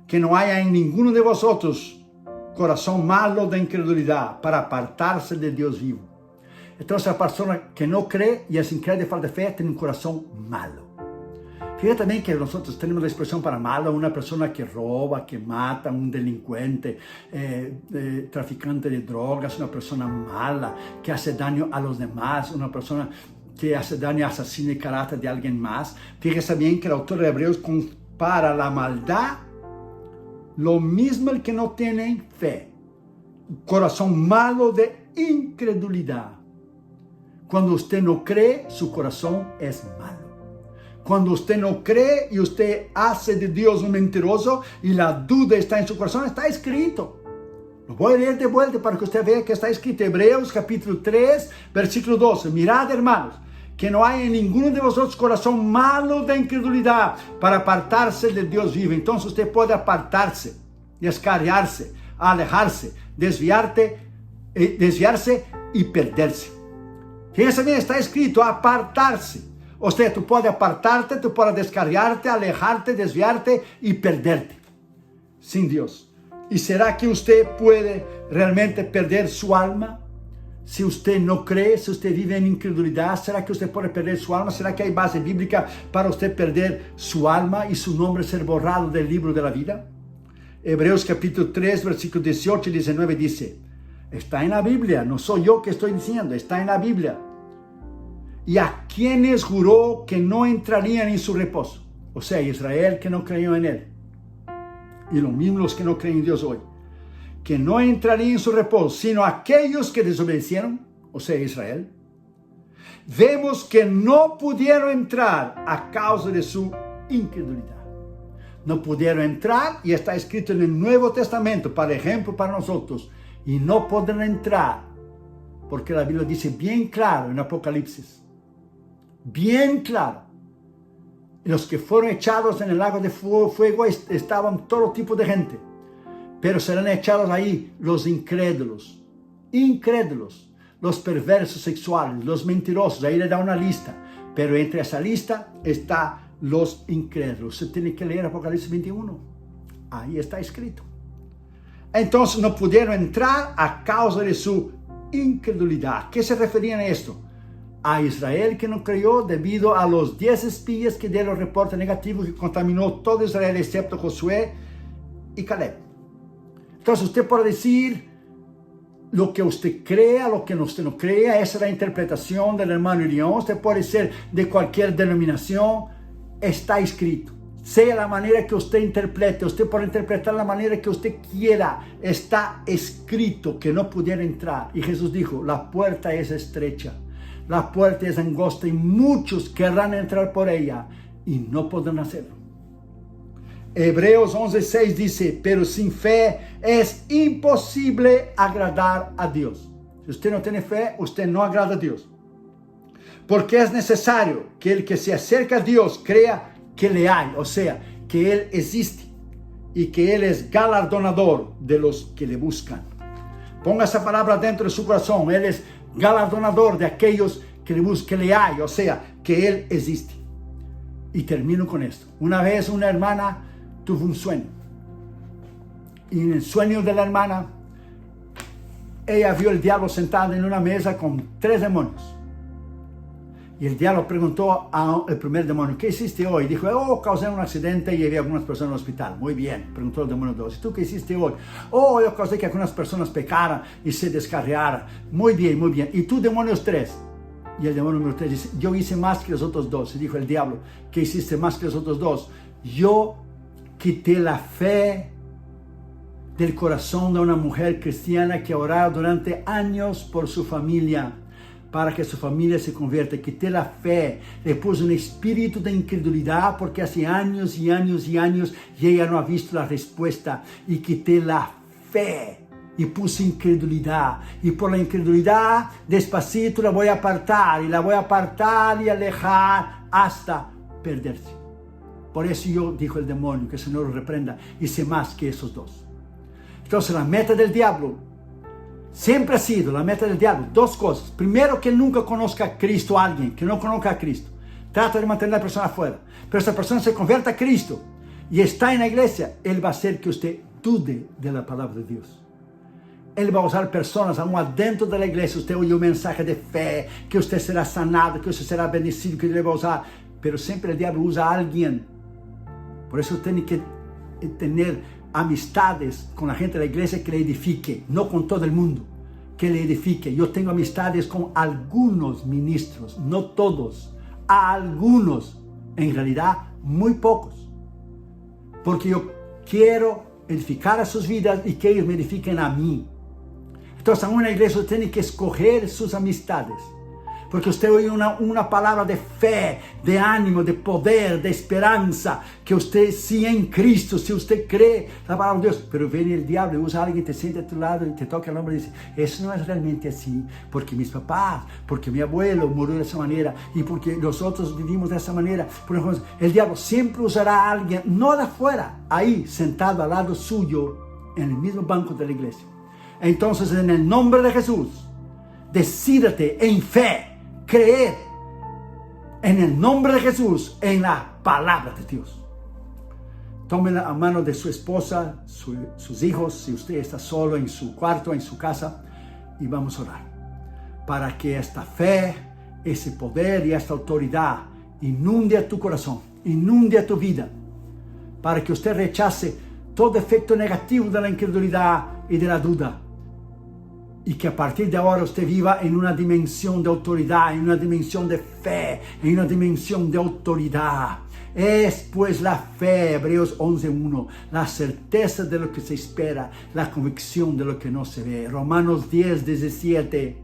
que no haya en ninguno de vosotros corazón malo de incredulidad para apartarse de Dios vivo. Entonces la persona que no cree y es incrédula y falta de fe tiene un corazón malo. Fíjate también que nosotros tenemos la expresión para malo, una persona que roba, que mata, un delincuente, traficante de drogas, una persona mala, que hace daño a los demás, una persona que hace daño, asesina el carácter de alguien más. Fíjese bien que el autor de Hebreos compara la maldad, lo mismo el que no tiene fe, corazón malo de incredulidad. Cuando usted no cree, su corazón es malo. Cuando usted no cree y usted hace de Dios un mentiroso y la duda está en su corazón, está escrito. Lo voy a leer de vuelta para que usted vea que está escrito. Hebreos capítulo 3, versículo 12. Mirad, hermanos, que no hay en ninguno de vosotros corazón malo de incredulidad para apartarse del Dios vivo. Entonces usted puede apartarse, descarriarse, alejarse, desviarse y perderse. Fíjense bien, está escrito apartarse. O sea, tú puedes apartarte, tú puedes descarriarte, alejarte, desviarte y perderte sin Dios. ¿Y será que usted puede realmente perder su alma? Si usted no cree, si usted vive en incredulidad, ¿será que usted puede perder su alma? ¿Será que hay base bíblica para usted perder su alma y su nombre ser borrado del libro de la vida? Hebreos capítulo 3, versículos 18 y 19 dice, está en la Biblia, no soy yo que estoy diciendo, está en la Biblia. Y a quienes juró que no entrarían en su reposo. O sea, Israel que no creyó en él. Y lo mismo los que no creen en Dios hoy. Que no entrarían en su reposo, sino aquellos que desobedecieron, o sea, Israel. Vemos que no pudieron entrar a causa de su incredulidad. No pudieron entrar y está escrito en el Nuevo Testamento, por ejemplo, para nosotros. Y no podrán entrar, porque la Biblia dice bien claro en Apocalipsis. Bien claro. Los que fueron echados en el lago de fuego estaban todo tipo de gente. Pero serán echados ahí los incrédulos, los perversos sexuales, los mentirosos. Ahí le da una lista. Pero entre esa lista está los incrédulos. Se tiene que leer Apocalipsis 21. Ahí está escrito. Entonces no pudieron entrar a causa de su incredulidad. ¿Qué se referían a esto? A Israel que no creyó debido a los 10 espías que dieron reporte negativo que contaminó todo Israel excepto Josué y Caleb. Entonces usted puede decir lo que usted crea, lo que usted no crea. Esa es la interpretación del hermano Irión. Usted puede ser de cualquier denominación. Está escrito. Sea la manera que usted interprete, usted puede interpretar la manera que usted quiera. Está escrito que no pudiera entrar. Y Jesús dijo, la puerta es estrecha. La puerta es angosta y muchos querrán entrar por ella y no podrán hacerlo. Hebreos 11:6 dice, pero sin fe es imposible agradar a Dios. Si usted no tiene fe, usted no agrada a Dios. Porque es necesario que el que se acerca a Dios crea que le hay, o sea, que Él existe y que Él es galardonador de los que le buscan. Ponga esa palabra dentro de su corazón. Él es galardonador de aquellos que le buscan, que le hay, o sea, que Él existe. Y termino con esto. Una vez una hermana tuvo un sueño. Y en el sueño de la hermana, ella vio el diablo sentado en una mesa con 3 demonios. Y el diablo preguntó al primer demonio, ¿qué hiciste hoy? Dijo, causé un accidente y llevé a algunas personas al hospital. Muy bien, preguntó el demonio 2. ¿Y tú qué hiciste hoy? Yo causé que algunas personas pecaran y se descarriaran. Muy bien, muy bien. ¿Y tú, demonios 3? Y el demonio número 3 dice, yo hice más que los otros 2. Y dijo el diablo, ¿qué hiciste más que los otros 2? Yo quité la fe del corazón de una mujer cristiana que oraba durante años por su familia, para que su familia se convierta. Quité la fe, le puse un espíritu de incredulidad, porque hace años y años y años y ella no ha visto la respuesta, y quité la fe y puse incredulidad, y por la incredulidad despacito la voy a apartar, y la voy a apartar y alejar hasta perderse. Por eso yo, dijo el demonio, que el Señor lo reprenda, hice más que esos 2. Entonces la meta del diablo siempre ha sido, la meta del diablo, 2 cosas. Primero, que él nunca conozca a Cristo, a alguien que no conozca a Cristo. Trata de mantener a la persona afuera. Pero esa persona se convierta a Cristo y está en la iglesia, él va a hacer que usted dude de la palabra de Dios. Él va a usar personas aún adentro de la iglesia. Usted oye un mensaje de fe, que usted será sanado, que usted será bendecido, que Dios le va a usar. Pero siempre el diablo usa a alguien. Por eso tiene que tener amistades con la gente de la iglesia que le edifique, no con todo el mundo, que le edifique. Yo tengo amistades con algunos ministros, no todos, algunos, en realidad muy pocos, porque yo quiero edificar a sus vidas y que ellos me edifiquen a mí. Entonces, en una iglesia usted tiene que escoger sus amistades, porque usted oye una palabra de fe, de ánimo, de poder, de esperanza, que usted sí en Cristo, si usted cree la palabra de Dios. Pero viene el diablo y usa a alguien, te siente a tu lado y te toca el hombro y dice, eso no es realmente así, porque mis papás, porque mi abuelo murió de esa manera y porque nosotros vivimos de esa manera. Por ejemplo, el diablo siempre usará a alguien, no de afuera, ahí sentado al lado suyo, en el mismo banco de la iglesia. Entonces, en el nombre de Jesús, decídate en fe, creer en el nombre de Jesús, en la palabra de Dios. Tome la mano de su esposa, sus hijos, si usted está solo en su cuarto, en su casa, y vamos a orar para que esta fe, ese poder y esta autoridad inunde a tu corazón, inunde a tu vida, para que usted rechace todo efecto negativo de la incredulidad y de la duda. Y que a partir de ahora usted viva en una dimensión de autoridad, en una dimensión de fe, en una dimensión de autoridad. Es pues la fe, Hebreos 11:1, la certeza de lo que se espera, la convicción de lo que no se ve. Romanos 10:17,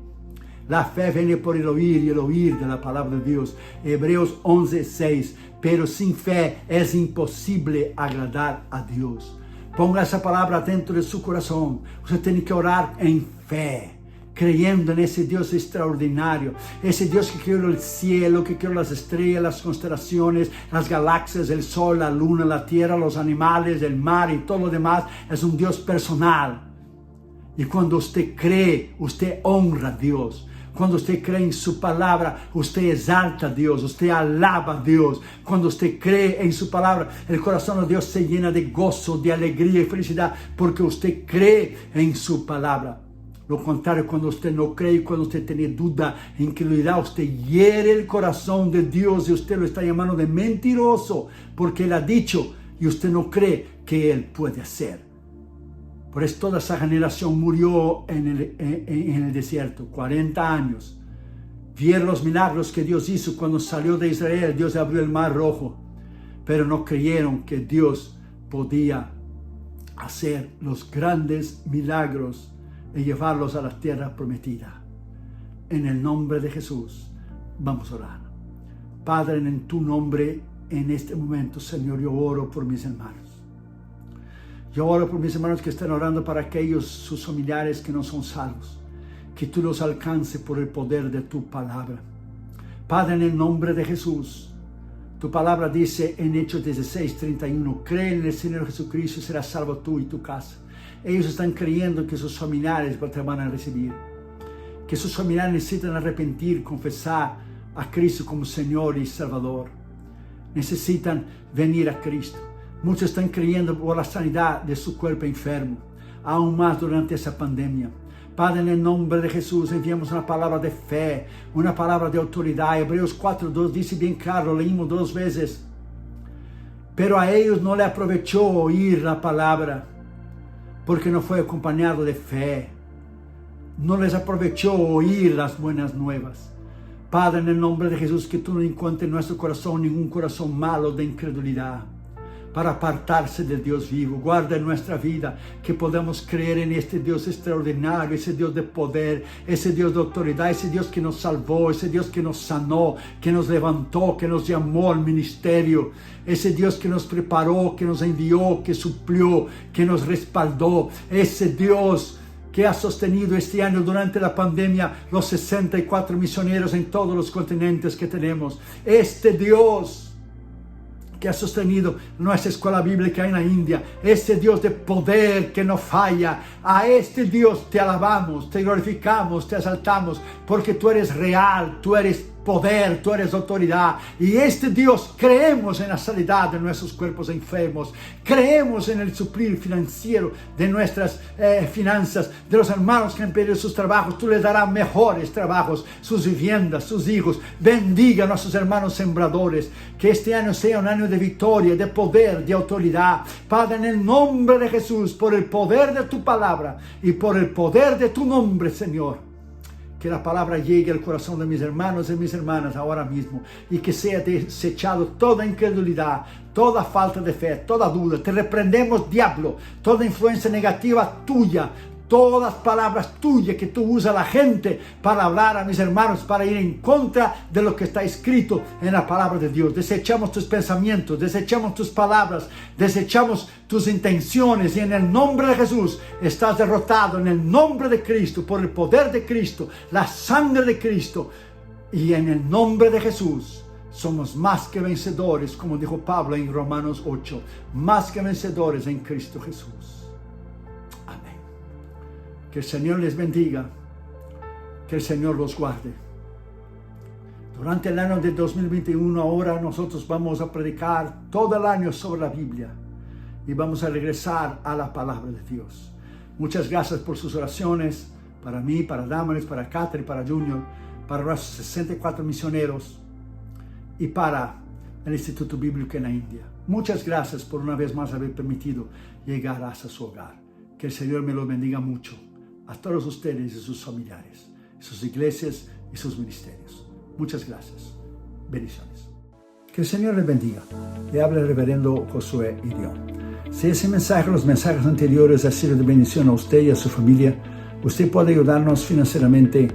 la fe viene por el oír y el oír de la palabra de Dios. Hebreos 11:6, pero sin fe es imposible agradar a Dios. Ponga esa palabra dentro de su corazón. Usted tiene que orar en fe, creyendo en ese Dios extraordinario, ese Dios que creó el cielo, que creó las estrellas, las constelaciones, las galaxias, el sol, la luna, la tierra, los animales, el mar y todo lo demás. Es un Dios personal. Y cuando usted cree, usted honra a Dios. Cuando usted cree en su palabra, usted exalta a Dios, usted alaba a Dios. Cuando usted cree en su palabra, el corazón de Dios se llena de gozo, de alegría y felicidad, porque usted cree en su palabra. Lo contrario, cuando usted no cree, cuando usted tiene duda, incredulidad, usted hiere el corazón de Dios y usted lo está llamando de mentiroso, porque Él ha dicho y usted no cree que Él puede hacer. Por eso toda esa generación murió en el desierto, 40 años. Vieron los milagros que Dios hizo cuando salió de Israel. Dios abrió el mar rojo, pero no creyeron que Dios podía hacer los grandes milagros y llevarlos a la tierra prometida. En el nombre de Jesús, vamos a orar. Padre, en tu nombre, en este momento, Señor, yo oro por mis hermanos. Yo oro por mis hermanos que están orando para aquellos, sus familiares que no son salvos. Que tú los alcances por el poder de tu palabra. Padre, en el nombre de Jesús, tu palabra dice en Hechos 16:31, cree en el Señor Jesucristo y serás salvo tú y tu casa. Ellos están creyendo que sus familiares te van a recibir. Que sus familiares necesitan arrepentir, confesar a Cristo como Señor y Salvador. Necesitan venir a Cristo. Muchos están creyendo por la sanidad de su cuerpo enfermo, aún más durante esa pandemia. Padre, en el nombre de Jesús, enviamos una palabra de fe, una palabra de autoridad. Hebreos 4:2 dice bien claro, lo leímos 2 veces. Pero a ellos no le aprovechó oír la palabra, porque no fue acompañado de fe. No les aprovechó oír las buenas nuevas. Padre, en el nombre de Jesús, que tú no encuentres en nuestro corazón ningún corazón malo de incredulidad, para apartarse del Dios vivo. Guarda en nuestra vida que podamos creer en este Dios extraordinario, ese Dios de poder, ese Dios de autoridad, ese Dios que nos salvó, ese Dios que nos sanó, que nos levantó, que nos llamó al ministerio, ese Dios que nos preparó, que nos envió, que suplió, que nos respaldó, ese Dios que ha sostenido este año durante la pandemia los 64 misioneros en todos los continentes que tenemos. Este Dios que ha sostenido nuestra escuela bíblica en la India, este Dios de poder que no falla, a este Dios te alabamos, te glorificamos, te exaltamos, porque tú eres real, tú eres poder, tú eres autoridad. Y Dios, creemos en la sanidad de nuestros cuerpos enfermos, creemos en el suplir financiero de nuestras finanzas, de los hermanos que han perdido sus trabajos. Tú les darás mejores trabajos, sus viviendas, sus hijos. Bendiga a nuestros hermanos sembradores, que este año sea un año de victoria, de poder, de autoridad. Padre, en el nombre de Jesús, por el poder de tu palabra y por el poder de tu nombre, Señor, que la palabra llegue al corazón de mis hermanos y mis hermanas ahora mismo, y que sea desechado toda incredulidad, toda falta de fe, toda duda. Te reprendemos, diablo, toda influencia negativa tuya, todas palabras tuyas que tú usas a la gente para hablar a mis hermanos, para ir en contra de lo que está escrito en la palabra de Dios. Desechamos tus pensamientos, desechamos tus palabras, desechamos tus intenciones, y en el nombre de Jesús estás derrotado, en el nombre de Cristo, por el poder de Cristo, la sangre de Cristo, y en el nombre de Jesús somos más que vencedores, como dijo Pablo en Romanos 8, más que vencedores en Cristo Jesús. Que el Señor les bendiga, que el Señor los guarde. Durante el año de 2021, ahora nosotros vamos a predicar todo el año sobre la Biblia y vamos a regresar a la palabra de Dios. Muchas gracias por sus oraciones, para mí, para Damaris, para Catherine, para Junior, para nuestros 64 misioneros y para el Instituto Bíblico en la India. Muchas gracias por una vez más haber permitido llegar hasta su hogar. Que el Señor me los bendiga mucho, a todos ustedes y sus familiares, sus iglesias y sus ministerios. Muchas gracias. Bendiciones. Que el Señor les bendiga. Le habla el reverendo Josué Irión. Si ese mensaje, los mensajes anteriores, ha sido de bendición a usted y a su familia, usted puede ayudarnos financieramente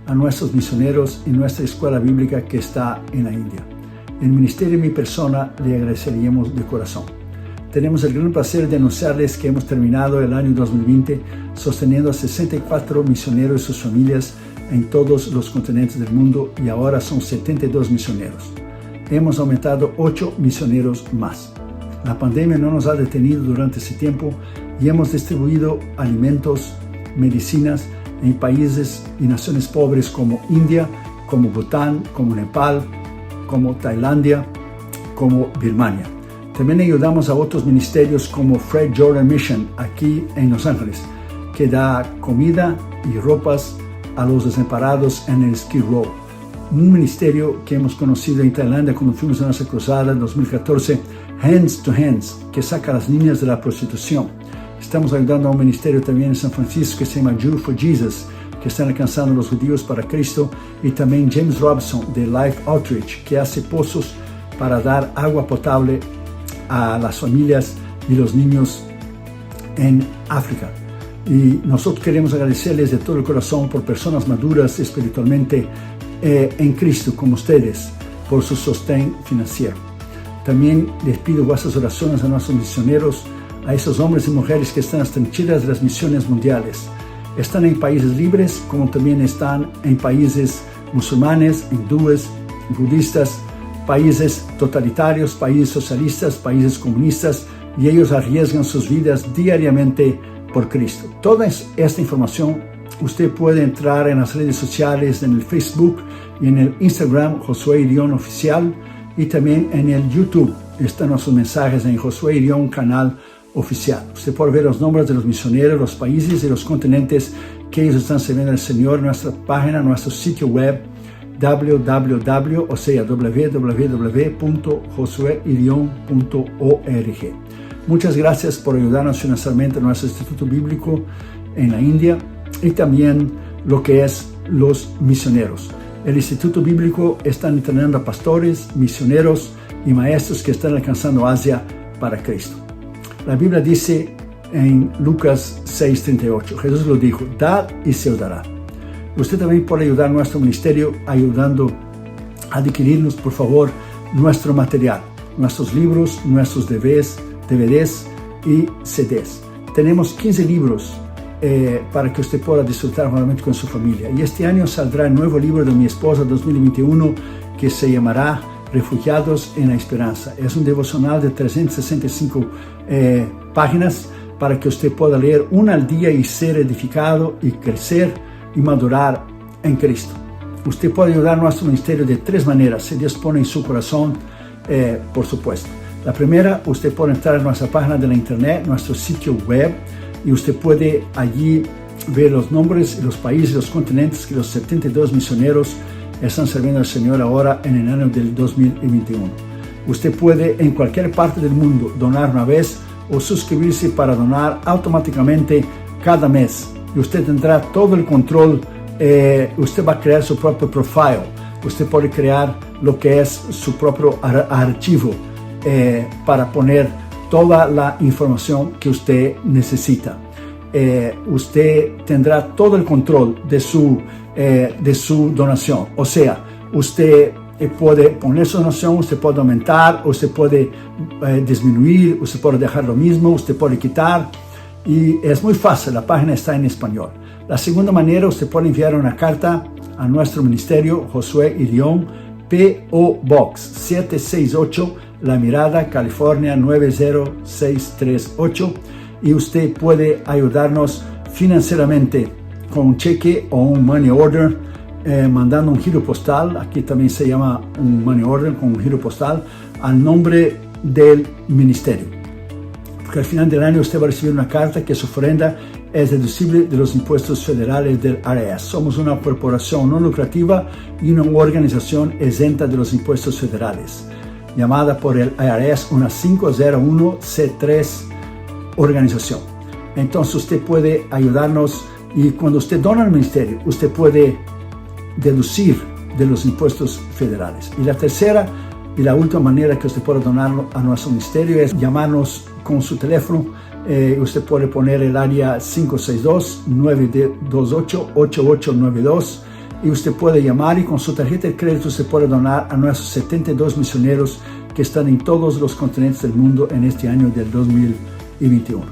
a nuestros misioneros y nuestra escuela bíblica que está en la India. El ministerio y mi persona le agradeceríamos de corazón. Tenemos el gran placer de anunciarles que hemos terminado el año 2020 sosteniendo a 64 misioneros y sus familias en todos los continentes del mundo, y ahora son 72 misioneros. Hemos aumentado 8 misioneros más. La pandemia no nos ha detenido durante ese tiempo y hemos distribuido alimentos, medicinas en países y naciones pobres como India, como Bután, como Nepal, como Tailandia, como Birmania. También ayudamos a otros ministerios como Fred Jordan Mission aquí en Los Ángeles, que da comida y ropas a los desamparados en el Skid Row. Un ministerio que hemos conocido en Tailandia cuando fuimos a nuestra cruzada en 2014, Hands to Hands, que saca a las niñas de la prostitución. Estamos ayudando a un ministerio también en San Francisco que se llama Jew for Jesus, que están alcanzando a los judíos para Cristo, y también James Robson de Life Outreach, que hace pozos para dar agua potable a las familias y los niños en África. Y nosotros queremos agradecerles de todo el corazón por personas maduras espiritualmente en Cristo como ustedes, por su sostén financiero. También les pido vuestras oraciones a nuestros misioneros, a esos hombres y mujeres que están en las trincheras de las misiones mundiales. Están en países libres, como también están en países musulmanes, hindúes, budistas, países totalitarios, países socialistas, países comunistas, y ellos arriesgan sus vidas diariamente por Cristo. Toda esta información usted puede entrar en las redes sociales, en el Facebook y en el Instagram Josué Irión Oficial, y también en el YouTube están nuestros mensajes en Josué Irión Canal Oficial. Usted puede ver los nombres de los misioneros, los países y los continentes que ellos están sirviendo al Señor en nuestra página, en nuestro sitio web www.josueirion.org. Muchas gracias por ayudarnos financieramente en nuestro Instituto Bíblico en la India y también lo que es los misioneros. El Instituto Bíblico está entrenando a pastores, misioneros y maestros que están alcanzando Asia para Cristo. La Biblia dice en Lucas 6:38, Jesús lo dijo: dad y se os dará. Usted también puede ayudar a nuestro ministerio ayudando a adquirirnos, por favor, nuestro material, nuestros libros, nuestros DVDs y CDs. Tenemos 15 libros para que usted pueda disfrutar nuevamente con su familia. Y este año saldrá el nuevo libro de mi esposa 2021 que se llamará Refugiados en la Esperanza. Es un devocional de 365 páginas para que usted pueda leer una al día y ser edificado y crecer y madurar en Cristo. usted puede ayudar a nuestro ministerio de 3 maneras, si Dios pone en su corazón, por supuesto. La primera, usted puede entrar a nuestra página de la internet, nuestro sitio web, y usted puede allí ver los nombres, los países, los continentes que los 72 misioneros están sirviendo al Señor ahora en el año del 2021. Usted puede en cualquier parte del mundo donar una vez o suscribirse para donar automáticamente cada mes. Y usted tendrá todo el control. Usted va a crear su propio profile. Usted puede crear lo que es su propio archivo para poner toda la información que usted necesita. Usted tendrá todo el control de su donación. O sea, usted puede poner su donación, usted puede aumentar, usted puede disminuir, usted puede dejar lo mismo, usted puede quitar. Y es muy fácil, la página está en español. La segunda manera, usted puede enviar una carta a nuestro ministerio, Josué Irión, P.O. Box 768, La Mirada, California 90638. Y usted puede ayudarnos financieramente con un cheque o un money order, mandando un giro postal. Aquí también se llama un money order con un giro postal al nombre del ministerio. Porque al final del año usted va a recibir una carta que su ofrenda es deducible de los impuestos federales del IRS. Somos una corporación no lucrativa y una organización exenta de los impuestos federales, llamada por el IRS una 501c3 organización. Entonces usted puede ayudarnos, y cuando usted dona al ministerio, usted puede deducir de los impuestos federales. Y la tercera y la última manera que usted puede donar a nuestro ministerio es llamarnos con su teléfono. Usted puede poner el área 562-928-8892 y usted puede llamar, y con su tarjeta de crédito usted puede donar a nuestros 72 misioneros que están en todos los continentes del mundo en este año del 2021.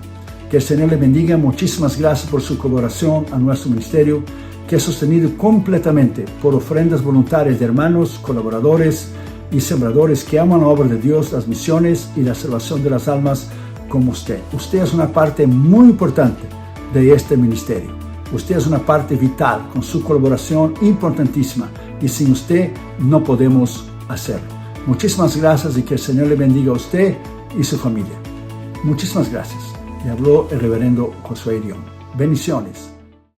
Que el Señor le bendiga. Muchísimas gracias por su colaboración a nuestro ministerio, que es sostenido completamente por ofrendas voluntarias de hermanos, colaboradores y sembradores que aman la obra de Dios, las misiones y la salvación de las almas como usted. Usted es una parte muy importante de este ministerio. Usted es una parte vital, con su colaboración importantísima, y sin usted no podemos hacerlo. Muchísimas gracias, y que el Señor le bendiga a usted y su familia. Muchísimas gracias. Le habló el reverendo Josué Irión. Bendiciones.